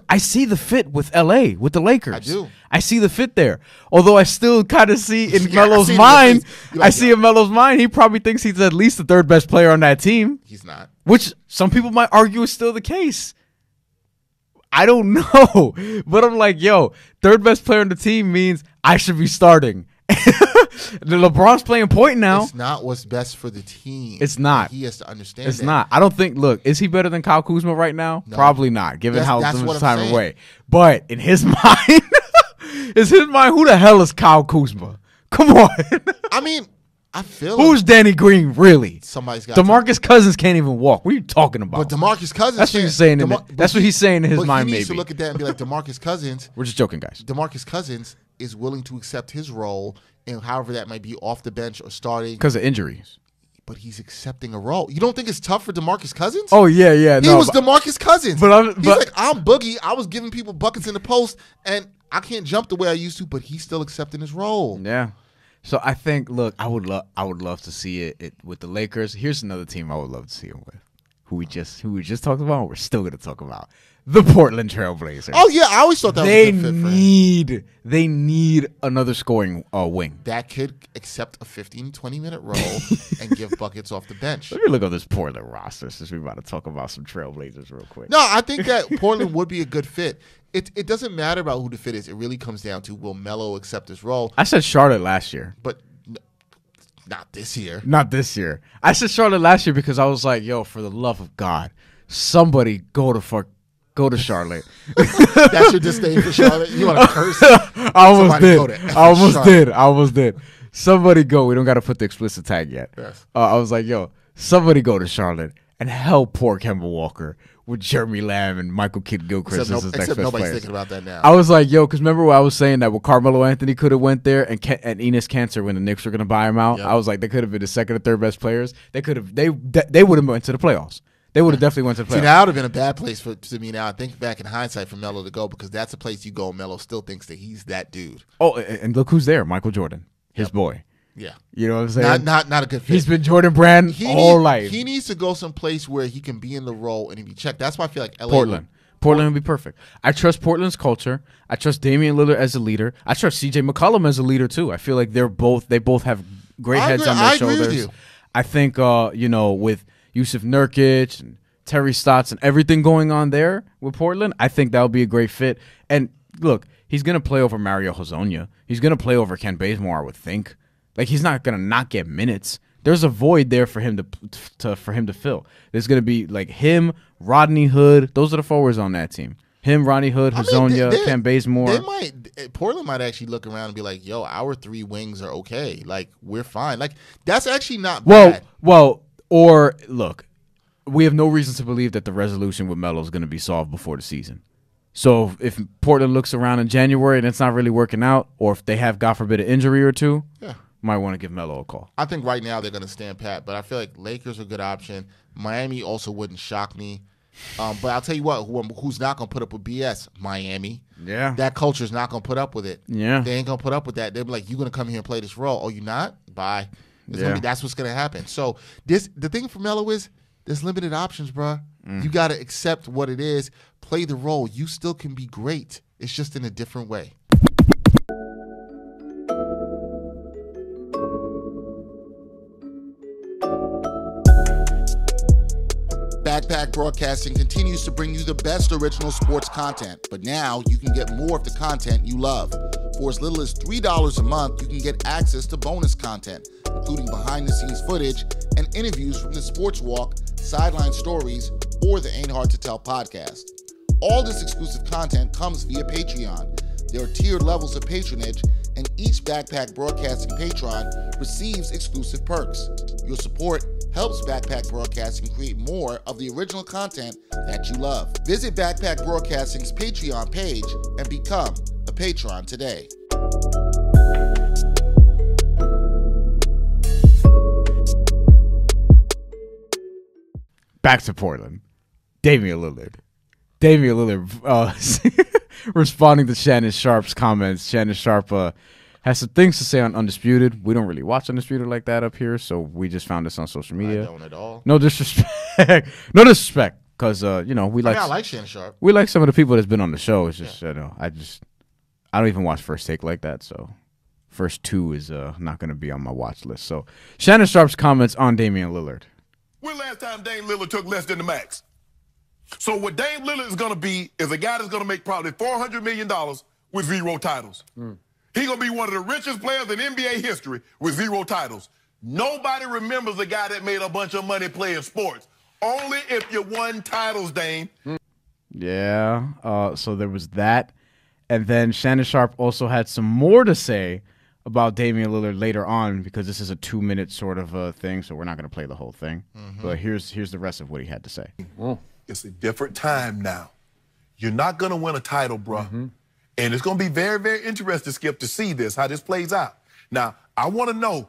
I see the fit with LA, with the Lakers. I do. I see the fit there. Although I still kind of see in Melo's mind, in Melo's mind, he probably thinks he's at least the third best player on that team. He's not. Which some people might argue is still the case. I don't know. But I'm like, yo, third best player on the team means I should be starting. LeBron's playing point now. It's not what's best for the team. It's not. He has to understand It's that. not. I don't think, look, is he better than Kyle Kuzma right now? No. Probably not, given how much time saying. away. But in his mind, who the hell is Kyle Kuzma? Come on. I mean, I feel who's Danny Green, really? Somebody's got DeMarcus Cousins can't even walk. What are you talking about? But DeMarcus Cousins. That's what he's saying. That's what he's saying in his mind, he maybe. needs to look at that and be like, DeMarcus Cousins. We're just joking, guys. DeMarcus Cousins is willing to accept his role, and however that might be, off the bench or starting. Because of injuries. But he's accepting a role. You don't think it's tough for DeMarcus Cousins? Oh, yeah. He was DeMarcus Cousins. He's like, I'm Boogie. I was giving people buckets in the post, and I can't jump the way I used to, but he's still accepting his role. Yeah. So I think, look, I would love to see it with the Lakers. Here's another team I would love to see him with, who we just talked about. We're still going to talk about the Portland Trailblazers. Oh yeah, I always thought that was a good fit for him. They need another scoring wing that could accept a 15-20 minute role and give buckets off the bench. Let me look up this Portland roster since we're about to talk about some Trailblazers real quick. No, I think that Portland would be a good fit. It doesn't matter about who the fit is. It really comes down to, will Melo accept his role? I said Charlotte last year. But not this year. Not this year. I said Charlotte last year because I was like, yo, for the love of God, somebody go to Charlotte. That's your disdain for Charlotte? You want to curse? I almost did. Somebody go. We don't got to put the explicit tag yet. Yes. I was like, yo, somebody go to Charlotte and help poor Kemba Walker with Jeremy Lamb and Michael Kidd-Gilchrist as his next best nobody's players. thinking about that now. I was like, yo, because remember what I was saying that Carmelo Anthony could have went there and Enes Kanter when the Knicks were going to buy him out. Yep. I was like, they could have been the second or third best players. They would have went to the playoffs. They would have definitely went to the playoffs. See, that would have been a bad place to me now. I think back in hindsight for Melo to go, because that's a place you go and Melo still thinks that he's that dude. Oh, and look who's there, Michael Jordan, his boy. Yeah. You know what I'm saying? Not a good fit. He's been Jordan Brand all life. He needs to go someplace where he can be in the role and he be checked. That's why I feel like LA. Portland would be perfect. I trust Portland's culture. I trust Damian Lillard as a leader. I trust CJ McCollum as a leader too. I feel like they both have great heads on their shoulders. Agree with you. I think with Yusuf Nurkic and Terry Stotts and everything going on there with Portland, I think that would be a great fit. And look, he's going to play over Mario Hezonja. He's going to play over Ken Bazemore, I would think. Like, he's not going to not get minutes. There's a void there for him to fill. There's going to be like him, Rodney Hood. Those are the forwards on that team. Him, Rodney Hood, Hezonja, Ken Bazemore. Portland might actually look around and be like, yo, our three wings are okay. Like, we're fine. Like, that's actually not bad. Or look, we have no reason to believe that the resolution with Melo is going to be solved before the season. So if Portland looks around in January and it's not really working out, or if they have, God forbid, an injury or two, might want to give Melo a call. I think right now they're going to stand pat, but I feel like Lakers are a good option. Miami also wouldn't shock me. But I'll tell you what, who's not going to put up with BS? Miami. Yeah. That culture is not going to put up with it. Yeah. They ain't going to put up with that. They'll be like, you're going to come here and play this role. Oh, you not? Bye. That's what's going to happen. So the thing for Melo is there's limited options, bro. You got to accept what it is. Play the role. You still can be great. It's just in a different way. Backpack Broadcasting continues to bring you the best original sports content, but now you can get more of the content you love. For as little as $3 a month, you can get access to bonus content, including behind-the-scenes footage and interviews from the Sports Walk, Sideline Stories, or the Ain't Hard to Tell podcast. All this exclusive content comes via Patreon. There are tiered levels of patronage, and each Backpack Broadcasting patron receives exclusive perks. Your support helps Backpack Broadcasting create more of the original content that you love. Visit Backpack Broadcasting's Patreon page and become a patron today. Back to Portland. Damian Lillard. Responding to Shannon Sharpe's comments. Shannon Sharpe has some things to say on Undisputed. We don't really watch Undisputed like that up here, so we just found this on social media. I don't at all. No disrespect. No disrespect, because we like. I like Shannon Sharpe. We like some of the people that's been on the show. It's just I don't even watch First Take like that, so First Two is not going to be on my watch list. So Shannon Sharpe's comments on Damian Lillard. When last time Dame Lillard took less than the max? So what Dame Lillard is going to be is a guy that's going to make probably $400 million with 0 titles. He's going to be one of the richest players in NBA history with 0 titles. Nobody remembers a guy that made a bunch of money playing sports. Only if you won titles, Dame. Yeah, so there was that. And then Shannon Sharpe also had some more to say about Damian Lillard later on, because this is a 2-minute sort of thing, so we're not going to play the whole thing. But here's the rest of what he had to say. It's a different time now. You're not going to win a title, bruh. And it's going to be very, very interesting, Skip, to see this, how this plays out. Now, I want to know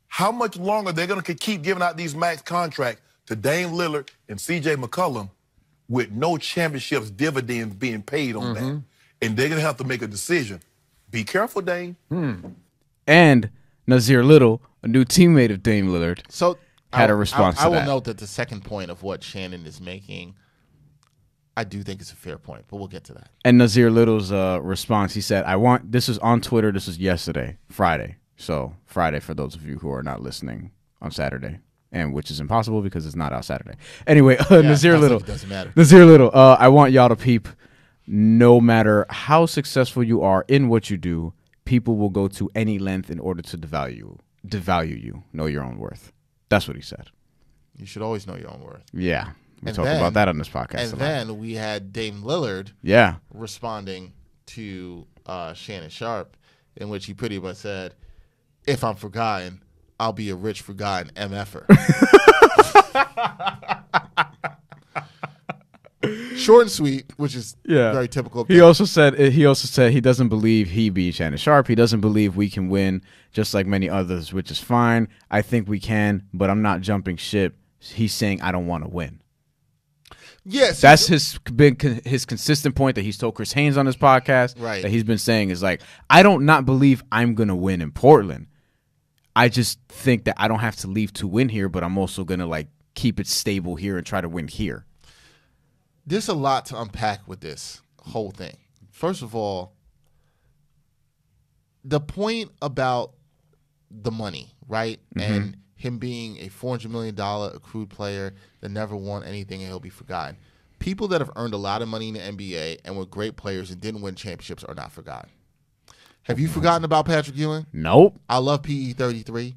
how much longer they're going to keep giving out these max contracts to Dame Lillard and C.J. McCollum with no championships dividends being paid on that. And they're going to have to make a decision. Be careful, Dame. And Nasir Little, a new teammate of Dame Lillard, had a response to that. I will note that the second point of what Shannon is making, I do think it's a fair point, but we'll get to that. And Nasir Little's response, he said, this is on Twitter, this is yesterday, Friday. So Friday for those of you who are not listening on Saturday, and which is impossible because it's not out Saturday. Anyway, Nasir Little. Doesn't matter. Nasir Little, I want y'all to peep, no matter how successful you are in what you do, people will go to any length in order to devalue you. Know your own worth. That's what he said. You should always know your own worth. Yeah. We talk about that on this podcast. And then we had Dame Lillard responding to Shannon Sharpe, in which he pretty much said, if I'm forgotten, I'll be a rich forgotten MFer. Short and sweet, which is very typical. He also said he doesn't believe he beat Shannon Sharpe. He doesn't believe we can win, just like many others, which is fine. I think we can, but I'm not jumping ship. He's saying I don't want to win. Yes, that's his consistent point that he's told Chris Haynes on his podcast. Right, that he's been saying is like, I don't not believe I'm gonna win in Portland. I just think that I don't have to leave to win here, but I'm also gonna like keep it stable here and try to win here. There's a lot to unpack with this whole thing. First of all, the point about the money, right? And him being a $400 million accrued player that never won anything and he'll be forgotten. People that have earned a lot of money in the NBA and were great players and didn't win championships are not forgotten. Have you forgotten about Patrick Ewing? Nope. I love PE33.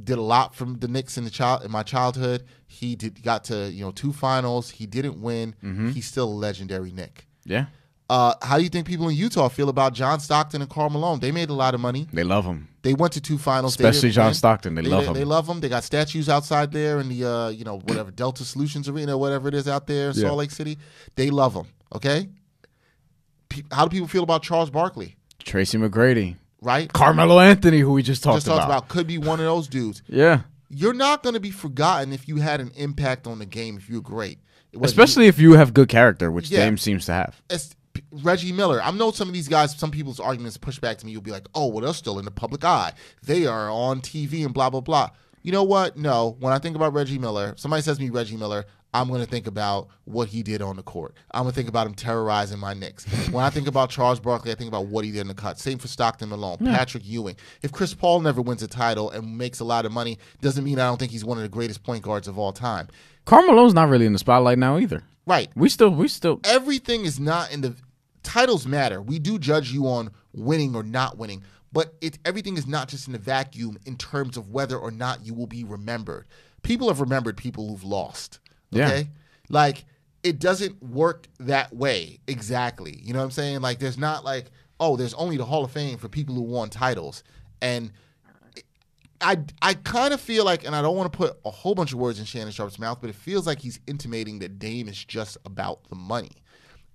Did a lot from the Knicks in my childhood. He got to 2 finals. He didn't win. He's still a legendary Knick. Yeah. How do you think people in Utah feel about John Stockton and Karl Malone? They made a lot of money. They love him. They went to 2 finals. Especially John Stockton. They love him. They love him. They got statues outside there in the whatever Delta Solutions Arena, whatever it is out there in Salt Lake City. They love him. Okay. How do people feel about Charles Barkley? Tracy McGrady. Right. Carmelo Anthony, who we just talked about. Could be one of those dudes. Yeah. You're not going to be forgotten if you had an impact on the game. If you're great, especially if you have good character, which Dame seems to have. Reggie Miller. I know some of these guys, some people's arguments push back to me. You'll be like, oh, well, they're still in the public eye. They are on TV and blah, blah, blah. You know what? No. When I think about Reggie Miller, somebody says to me Reggie Miller, I'm going to think about what he did on the court. I'm going to think about him terrorizing my Knicks. When I think about Charles Barkley, I think about what he did in the cut. Same for Stockton Malone, Patrick Ewing. If Chris Paul never wins a title and makes a lot of money, doesn't mean I don't think he's one of the greatest point guards of all time. Carmelo's not really in the spotlight now either. Right. We still. Everything is not in the titles matter. We do judge you on winning or not winning, but everything is not just in the vacuum in terms of whether or not you will be remembered. People have remembered people who've lost. Okay? Yeah. Like, it doesn't work that way exactly. You know what I'm saying? Like, there's not like, oh, there's only the Hall of Fame for people who won titles. And I kind of feel like, and I don't want to put a whole bunch of words in Shannon Sharpe's mouth, but it feels like he's intimating that Dame is just about the money.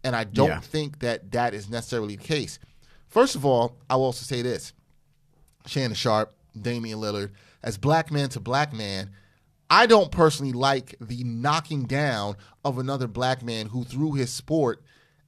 And I don't think that is necessarily the case. First of all, I will also say this. Shannon Sharpe, Damian Lillard, as black man to black man, I don't personally like the knocking down of another black man who, through his sport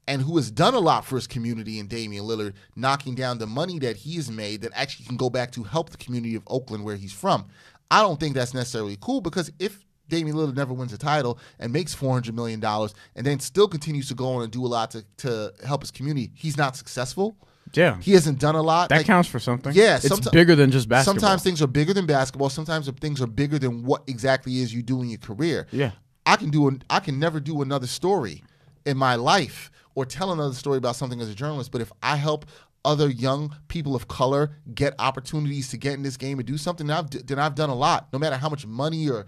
and who has done a lot for his community in Damian Lillard, knocking down the money that he has made that actually can go back to help the community of Oakland where he's from. I don't think that's necessarily cool, because if Damian Lillard never wins a title and makes $400 million and then still continues to go on and do a lot to help his community, he's not successful. Yeah. He hasn't done a lot. That counts for something. Yeah. It's bigger than just basketball. Sometimes things are bigger than basketball. Sometimes things are bigger than what exactly is you do in your career. Yeah. I can never do another story in my life or tell another story about something as a journalist, but if I help other young people of color get opportunities to get in this game and do something, then I've done a lot. No matter how much money or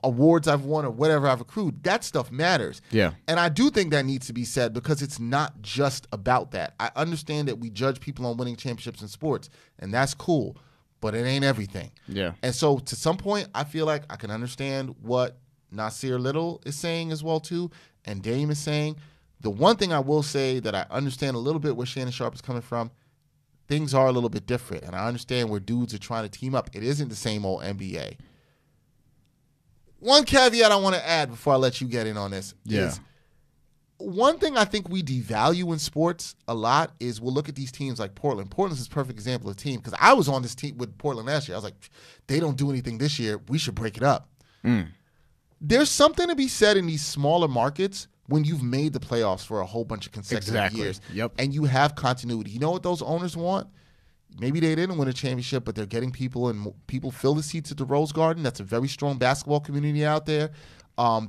awards I've won or whatever I've accrued, that stuff matters. Yeah. And I do think that needs to be said, because it's not just about that. I understand that we judge people on winning championships in sports, and that's cool, but it ain't everything. Yeah. And so to some point, I feel like I can understand what Nasir Little is saying as well too, and Dame is saying. The one thing I will say that I understand a little bit where Shannon Sharpe is coming from, things are a little bit different, and I understand where dudes are trying to team up. It isn't the same old NBA. One caveat I want to add before I let you get in on this is one thing I think we devalue in sports a lot is we'll look at these teams like Portland. Portland's a perfect example of a team, because I was on this team with Portland last year. I was like, they don't do anything this year. We should break it up. There's something to be said in these smaller markets when you've made the playoffs for a whole bunch of consecutive years and you have continuity. You know what those owners want? Maybe they didn't win a championship, but they're getting people, and people fill the seats at the Rose Garden. That's a very strong basketball community out there.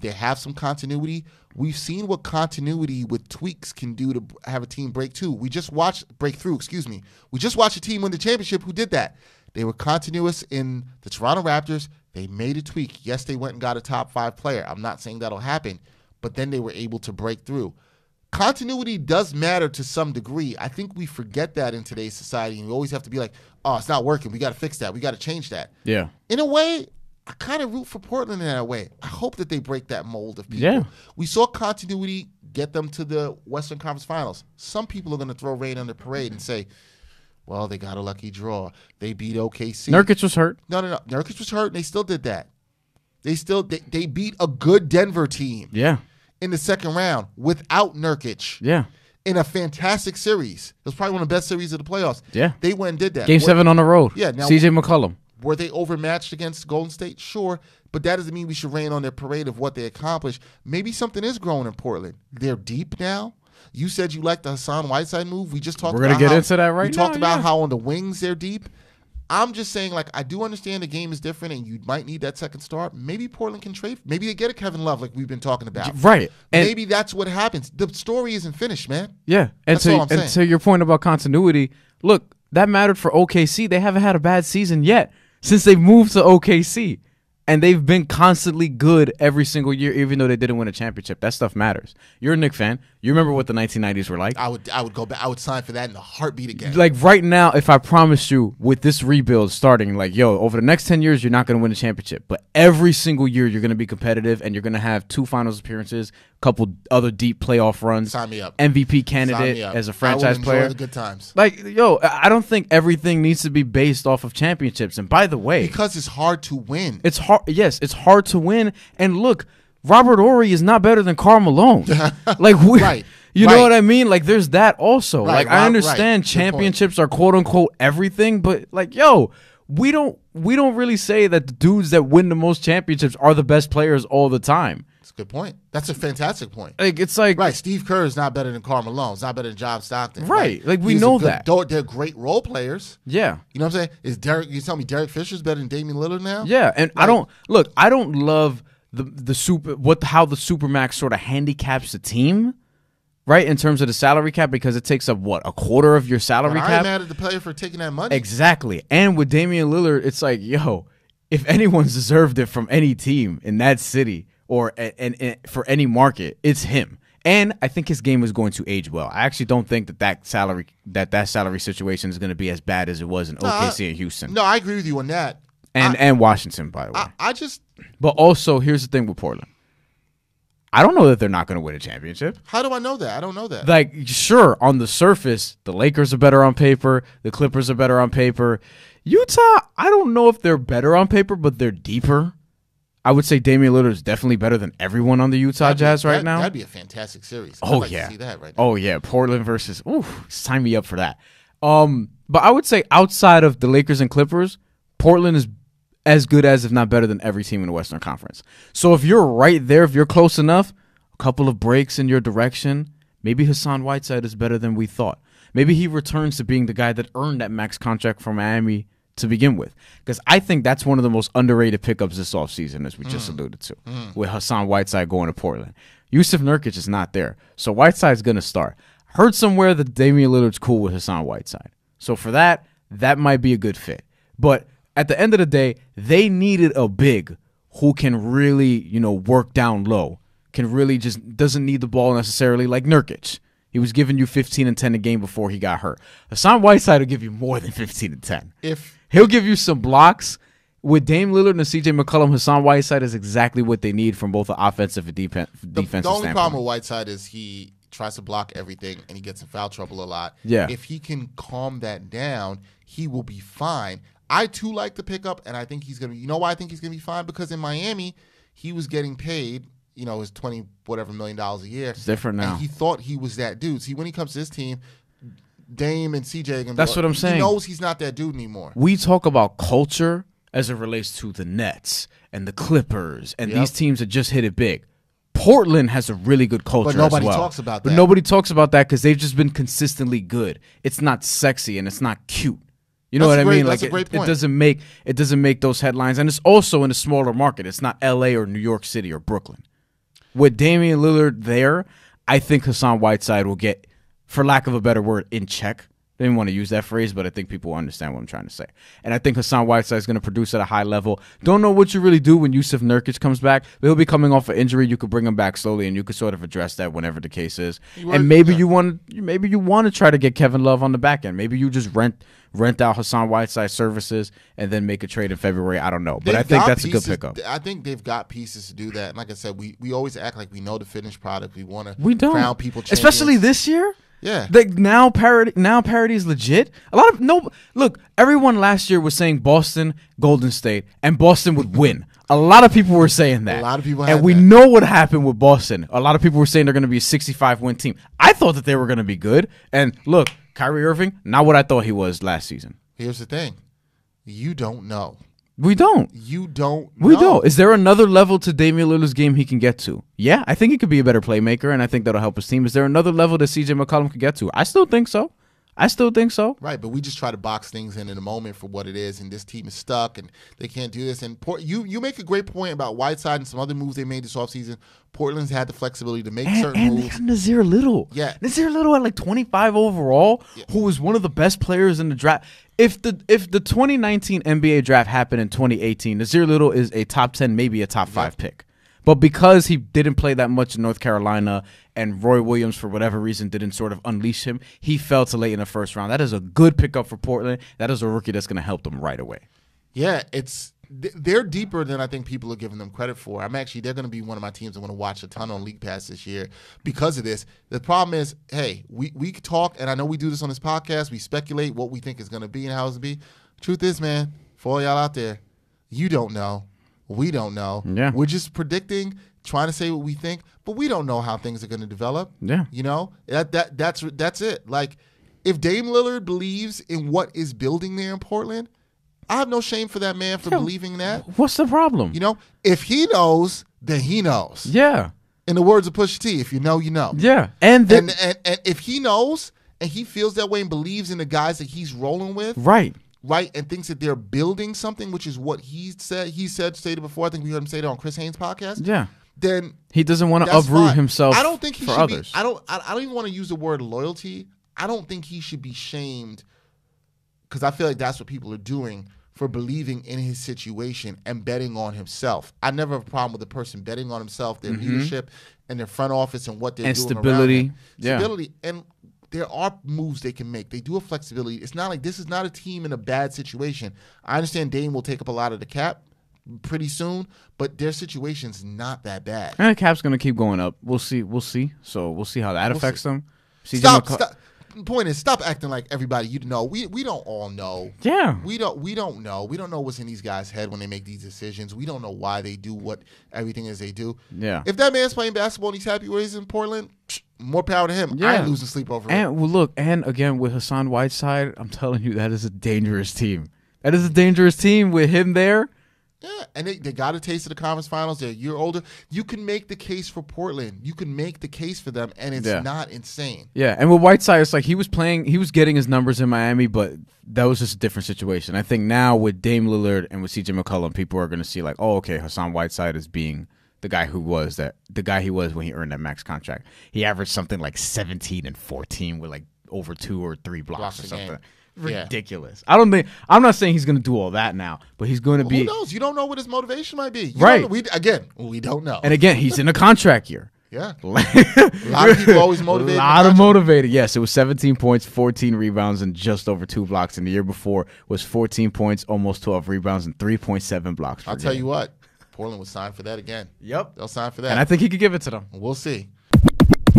They have some continuity. We've seen what continuity with tweaks can do to have a team break through. We just watched a team win the championship who did that. They were continuous in the Toronto Raptors. They made a tweak. Yes, they went and got a top 5 player. I'm not saying that'll happen, but then they were able to break through. Continuity does matter to some degree. I think we forget that in today's society, and we always have to be like, oh, it's not working. We got to fix that. We got to change that. Yeah. In a way, I kind of root for Portland in that way. I hope that they break that mold of people. Yeah. We saw continuity get them to the Western Conference Finals. Some people are going to throw rain on the parade and say, well, they got a lucky draw. They beat OKC. Nurkic was hurt. No. Nurkic was hurt, and they still did that. They beat a good Denver team. Yeah. In the second round without Nurkic. Yeah. In a fantastic series. It was probably one of the best series of the playoffs. Yeah. They went and did that. Game 7 on the road. Yeah. Now, CJ McCollum. Were they overmatched against Golden State? Sure. But that doesn't mean we should rain on their parade of what they accomplished. Maybe something is growing in Portland. They're deep now. You said you liked the Hassan Whiteside move. We just talked about We're going to get into that right now. We talked about how on the wings they're deep. I'm just saying, like, I do understand the game is different and you might need that second star. Maybe Portland can trade. Maybe they get a Kevin Love like we've been talking about. Right. And maybe that's what happens. The story isn't finished, man. Yeah. And to your point about continuity, look, that mattered for OKC. They haven't had a bad season yet since they've moved to OKC. And they've been constantly good every single year, even though they didn't win a championship. That stuff matters. You're a Knicks fan. You remember what the 1990s were like. I would go back. I would sign for that in a heartbeat again. Like right now, if I promised you with this rebuild starting, like, yo, over the next 10 years, you're not going to win a championship. But every single year, you're going to be competitive, and you're going to have 2 finals appearances, a couple other deep playoff runs. Sign me up. MVP candidate as a franchise player. I would enjoy the good times. Like, yo, I don't think everything needs to be based off of championships. And by the way, because it's hard to win. It's hard. Yes, it's hard to win. And look, Robert Horry is not better than Karl Malone. Like, right. You know what I mean? Like, there's that also. Right, like, I understand championships are quote unquote everything, but like, yo, we don't really say that the dudes that win the most championships are the best players all the time. That's a good point. That's a fantastic point. Like it's like right. Steve Kerr is not better than Carmelo. It's not better than John Stockton. Right. Like we know that. They're great role players. Yeah. You know what I'm saying? Is Derek? You tell me Derek Fisher's better than Damian Lillard now? Yeah. And I don't love how the Supermax sort of handicaps the team. Right, in terms of the salary cap, because it takes up, a quarter of your salary cap? I ain't mad at the player for taking that money. Exactly. And with Damian Lillard, it's like, if anyone's deserved it from any team in that city or and for any market, it's him. And I think his game is going to age well. I actually don't think that salary situation is going to be as bad as it was in OKC and Houston. No, I agree with you on that. And Washington, by the way. But also, here's the thing with Portland. I don't know that they're not going to win a championship. How do I know that? I don't know that. Like, sure, on the surface, the Lakers are better on paper. The Clippers are better on paper. Utah, I don't know if they're better on paper, but they're deeper. I would say Damian Lillard is definitely better than everyone on the Utah Jazz right now. That'd be a fantastic series. I'd like to see that right now. Oh, yeah. Portland versus, sign me up for that. But I would say outside of the Lakers and Clippers, Portland is as good as, if not better than, every team in the Western Conference. So if you're right there, if you're close enough, a couple of breaks in your direction, maybe Hassan Whiteside is better than we thought. Maybe he returns to being the guy that earned that max contract from Miami to begin with. Because I think that's one of the most underrated pickups this offseason, as we just alluded to, with Hassan Whiteside going to Portland. Yusuf Nurkic is not there, so Whiteside's going to start. Heard somewhere that Damian Lillard's cool with Hassan Whiteside. So for that might be a good fit. But at the end of the day, they needed a big who can really, work down low, can really just doesn't need the ball necessarily like Nurkic. He was giving you 15 and 10 a game before he got hurt. Hassan Whiteside will give you more than 15 and 10. He'll give you some blocks. With Dame Lillard and CJ McCollum, Hassan Whiteside is exactly what they need from both the offensive and defensive standpoint. The only problem with Whiteside is he tries to block everything and he gets in foul trouble a lot. Yeah. If he can calm that down, he will be fine. I too like the pickup, and I think he's gonna. You know why I think he's gonna be fine? Because in Miami, he was getting paid, his $20 whatever million a year. It's different now. And he thought he was that dude. See, when he comes to this team, Dame and CJ are gonna. That's what I'm saying. He knows he's not that dude anymore. We talk about culture as it relates to the Nets and the Clippers and these teams that just hit it big. Portland has a really good culture, but nobody as well. talks about that. But nobody talks about that because they've just been consistently good. It's not sexy and it's not cute. You know what I mean? That's like a great point. It doesn't make those headlines, and it's also in a smaller market. It's not L.A. or New York City or Brooklyn. With Damian Lillard there, I think Hassan Whiteside will get, for lack of a better word, in check. They didn't want to use that phrase, but I think people understand what I'm trying to say. And I think Hassan Whiteside is going to produce at a high level. Don't know what you really do when Yusuf Nurkic comes back. But he'll be coming off an injury. You could bring him back slowly, and you could sort of address that whenever the case is. And maybe you want to try to get Kevin Love on the back end. Maybe you just rent out Hassan Whiteside services and then make a trade in February. I don't know, but I think that's a good pickup. I think they've got pieces to do that. And like I said, we always act like we know the finished product. We want to crown people champions. Especially this year. Yeah. Like now parity is legit. Everyone last year was saying Boston, Golden State, and Boston would win. A lot of people were saying that. A lot of people and we know what happened with Boston. A lot of people were saying they're going to be a 65-win team. I thought that they were going to be good. And look, Kyrie Irving, not what I thought he was last season. Here's the thing. You don't know. We don't. You don't know. We don't. Is there another level to Damian Lillard's game he can get to? Yeah, I think he could be a better playmaker, and I think that'll help his team. Is there another level that CJ McCollum could get to? I still think so. Right, but we just try to box things in the moment for what it is, and this team is stuck, and they can't do this. And you make a great point about Whiteside and some other moves they made this offseason. Portland's had the flexibility to make certain moves. And they have Nasir Little. Yeah. Nasir Little at like 25 overall, who was one of the best players in the draft. If the 2019 NBA draft happened in 2018, Nasir Little is a top 10, maybe a top 5 pick. But because he didn't play that much in North Carolina and Roy Williams, for whatever reason, didn't sort of unleash him, he fell to late in the first round. That is a good pickup for Portland. That is a rookie that's going to help them right away. Yeah, they're deeper than I think people are giving them credit for. They're going to be one of my teams I'm going to watch a ton on League Pass this year because of this. The problem is, hey, we talk, and I know we do this on this podcast. We speculate what we think is going to be and how it's going to be. Truth is, man, for all y'all out there, you don't know. We don't know. Yeah. We're just predicting, trying to say what we think, but we don't know how things are going to develop. Yeah. That's it. Like, if Dame Lillard believes in what is building there in Portland, I have no shame for that man for believing that. What's the problem? You know, if he knows, then he knows. Yeah. In the words of Pusha T, if you know, you know. Yeah. And if he knows and he feels that way and believes in the guys that he's rolling with, right, and thinks that they're building something, which is what he stated before. I think we heard him say that on Chris Haynes' podcast. Yeah. Then he doesn't want to uproot himself. I don't think he for should others. be. I don't even want to use the word loyalty. I don't think he should be shamed, because I feel like that's what people are doing, for believing in his situation and betting on himself. I never have a problem with a person betting on himself, their leadership, and their front office and what they're and doing stability. around him. Yeah. Stability. And there are moves they can make. They do have flexibility. It's not like this is not a team in a bad situation. I understand Dame will take up a lot of the cap pretty soon, but their situation's not that bad. And the cap's going to keep going up. We'll see. So we'll see how that affects them. Stop. The point is, stop acting like everybody you know. We don't all know. Yeah. We don't know. We don't know what's in these guys' head when they make these decisions. We don't know why they do what everything is they do. Yeah. If that man's playing basketball and he's happy where he's in Portland, more power to him. Yeah. I ain't losing sleep over it. And well, look, and again with Hassan Whiteside, I'm telling you, that is a dangerous team. That is a dangerous team with him there. Yeah, and they got a taste of the conference finals. They're a year older. You can make the case for Portland. You can make the case for them, and it's not insane. Yeah, and with Whiteside, it's like he was getting his numbers in Miami, but that was just a different situation. I think now with Dame Lillard and with CJ McCollum, people are going to see like, oh, okay, Hassan Whiteside is being the guy he was when he earned that max contract. He averaged something like 17 and 14 with like over 2 or 3 blocks or something. Game. Ridiculous. Yeah. I'm not saying he's going to do all that now, but he's going to be. Who knows? You don't know what his motivation might be. Right. We don't know. And again, he's in a contract year. Yeah. A lot of people always motivated. A lot of motivated. Yes, it was 17 points, 14 rebounds, and just over 2 blocks. And the year before was 14 points, almost 12 rebounds, and 3.7 blocks per I'll tell game. you what, Portland will sign for that again. Yep. They'll sign for that. And I think he could give it to them. We'll see.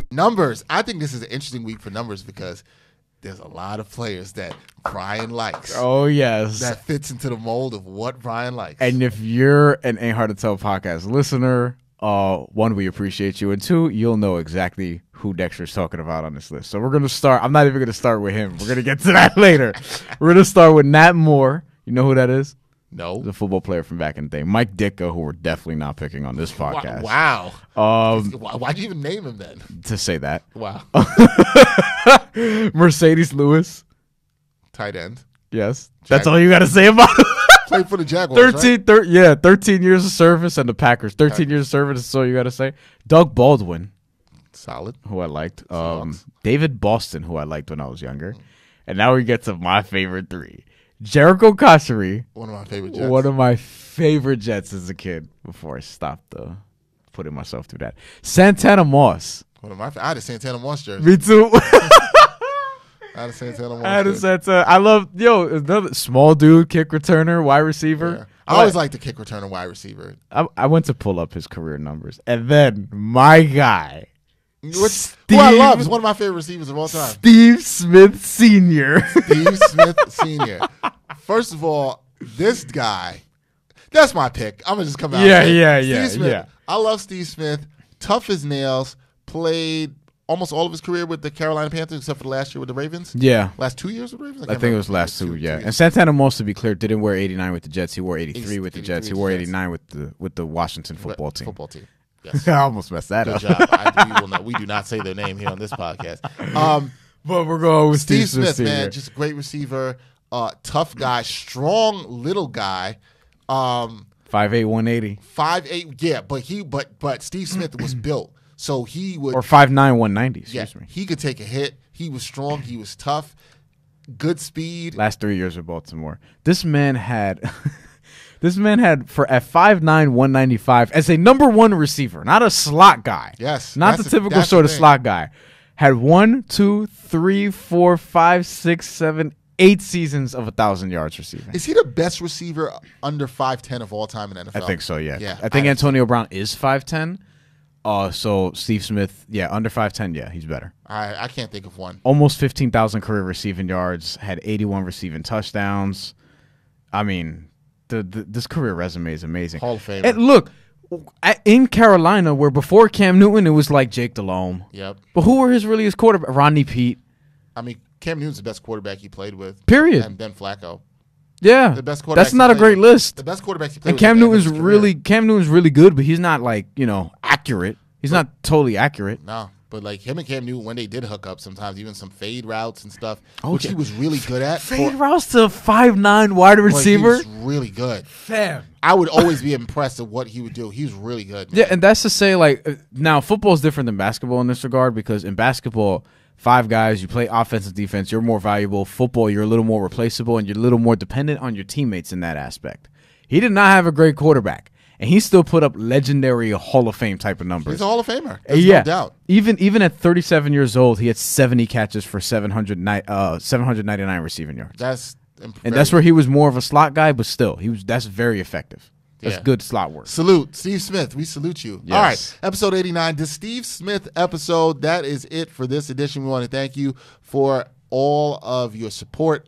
Numbers. I think this is an interesting week for numbers because there's a lot of players that Bryan likes. Oh, yes. That fits into the mold of what Bryan likes. And if you're an Ain't Hard to Tell podcast listener, one, we appreciate you. And two, you'll know exactly who Dexter's talking about on this list. So we're going to start. I'm not even going to start with him. We're going to get to that later. We're going to start with Nat Moore. You know who that is? No. He's a football player from back in the day. Mike Ditka, who we're definitely not picking on this podcast. Wow. Why'd you even name him then? To say that. Wow. Mercedes Lewis. Tight end. Yes. That's all you got to say about him. Played for the Jaguars, 13 years of service and the Packers. 13 years of service, that's all you got to say. Doug Baldwin. Solid. Who I liked. David Boston, who I liked when I was younger. And now we get to my favorite 3. Jericho Kosheri. One of my favorite Jets. One of my favorite Jets as a kid before I stopped putting myself through that. Santana Moss. I had a Santana Moss jersey. Me too. I had a Santana Moss. I love, another small dude, kick returner, wide receiver. Yeah. I always like the kick returner, wide receiver. I went to pull up his career numbers. And then my guy. Who I love is one of my favorite receivers of all time. Steve Smith Sr. Steve Smith Sr. First of all, this guy, that's my pick. I'm going to just come out and say Steve Smith. I love Steve Smith. Tough as nails. Played almost all of his career with the Carolina Panthers except for the last year with the Ravens. Yeah. Last 2 years with the Ravens? I think it was last 2, yeah. And Santana Moss, to be clear, didn't wear 89 with the Jets. He wore 83 with the Jets. He wore 89 with the Washington football team. Yes. I almost messed that up. Good job. We do not say their name here on this podcast. But we're going with Steve Smith, man. Just a great receiver. Tough guy. Strong little guy. 5'8", 180. 5'8", yeah. But Steve Smith was built. So he would. Or 5'9", 190, excuse me. He could take a hit. He was strong. He was tough. Good speed. Last 3 years with Baltimore. This man had... This man had, at 5'9", 195, as a number 1 receiver, not a slot guy. Yes. Not the typical sort of slot guy. Had 1, 2, 3, 4, 5, 6, 7, 8 seasons of 1,000 yards receiving. Is he the best receiver under 5'10" of all time in NFL? I think so, yeah. I think Antonio Brown is 5'10". So Steve Smith, under 5'10", yeah, he's better. I can't think of one. Almost 15,000 career receiving yards, had 81 receiving touchdowns. I mean... This career resume is amazing. Hall of Famer. And look, in Carolina, where before Cam Newton, it was like Jake Delhomme. Yep. But who were his quarterback? Rodney Peete. I mean, Cam Newton's the best quarterback he played with. Period. And then Flacco. Yeah, The best quarterbacks. that's not a great list. The best quarterbacks he played And with Cam at the end of Newton's his career. really good, but he's not like, accurate. He's not totally accurate. No, but like him and Cam Newton, when they did hook up, sometimes even some fade routes and stuff, Oh, which yeah. he was really good at. Fade routes to 5'9" wide But receiver. he was really good. Fam. I would always be impressed at what he would do. He was really good. Man. Yeah, and that's to say, like, now football is different than basketball in this regard, because in basketball, 5 guys, you play offense and defense, you're more valuable. Football, you're a little more replaceable, and you're a little more dependent on your teammates in that aspect. He did not have a great quarterback, and he still put up legendary Hall of Fame type of numbers. He's a Hall of Famer. There's Yeah, no doubt. Even at 37 years old, he had 70 catches for 799 receiving yards. That's And that's where he was more of a slot guy, but still, that's very effective. That's Yeah. good slot work. Salute. Steve Smith, we salute you. Yes. All right, episode 89, the Steve Smith episode. That is it for this edition. We want to thank you for all of your support.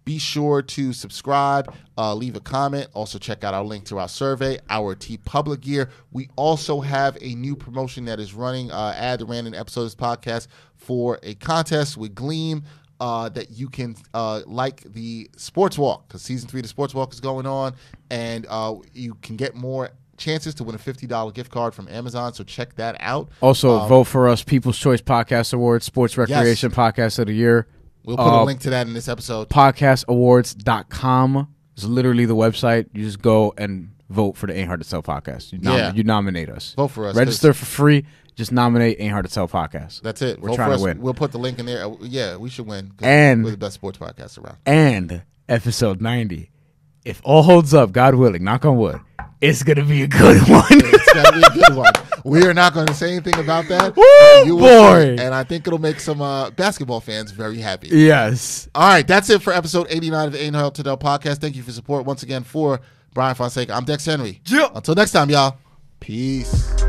Be sure to subscribe, leave a comment. Also check out our link to our survey, our TeePublic gear. We also have a new promotion that is running, add the random episode of this podcast for a contest with Gleam. That you can like the Sports Walk, because season 3 of the Sports Walk is going on, and you can get more chances to win a $50 gift card from Amazon. So check that out. Also, vote for us, People's Choice Podcast Awards, Sports Recreation Podcast of the Year. We'll put a link to that in this episode. Podcastawards.com is literally the website. You just go and vote for the Ain't Hard to Tell podcast. You nominate us. Vote for us. Register for free. Just nominate Ain't Hard to Tell podcast. That's it. We're Vote trying for to us. win. We'll put the link in there. Yeah, we should win. 'Cause And- we're the best sports podcast around. And episode 90, if all holds up, God willing, knock on wood, it's going to be a good one. It's going to be a good one. We are not going to say anything about that. Woo, You will boy. see, and I think it'll make some basketball fans very happy. Yes. All right, that's it for episode 89 of the Ain't Hard to Tell podcast. Thank you for support once again for Bryan Fonseca. I'm Dex Henry. Yeah. Until next time, y'all. Peace.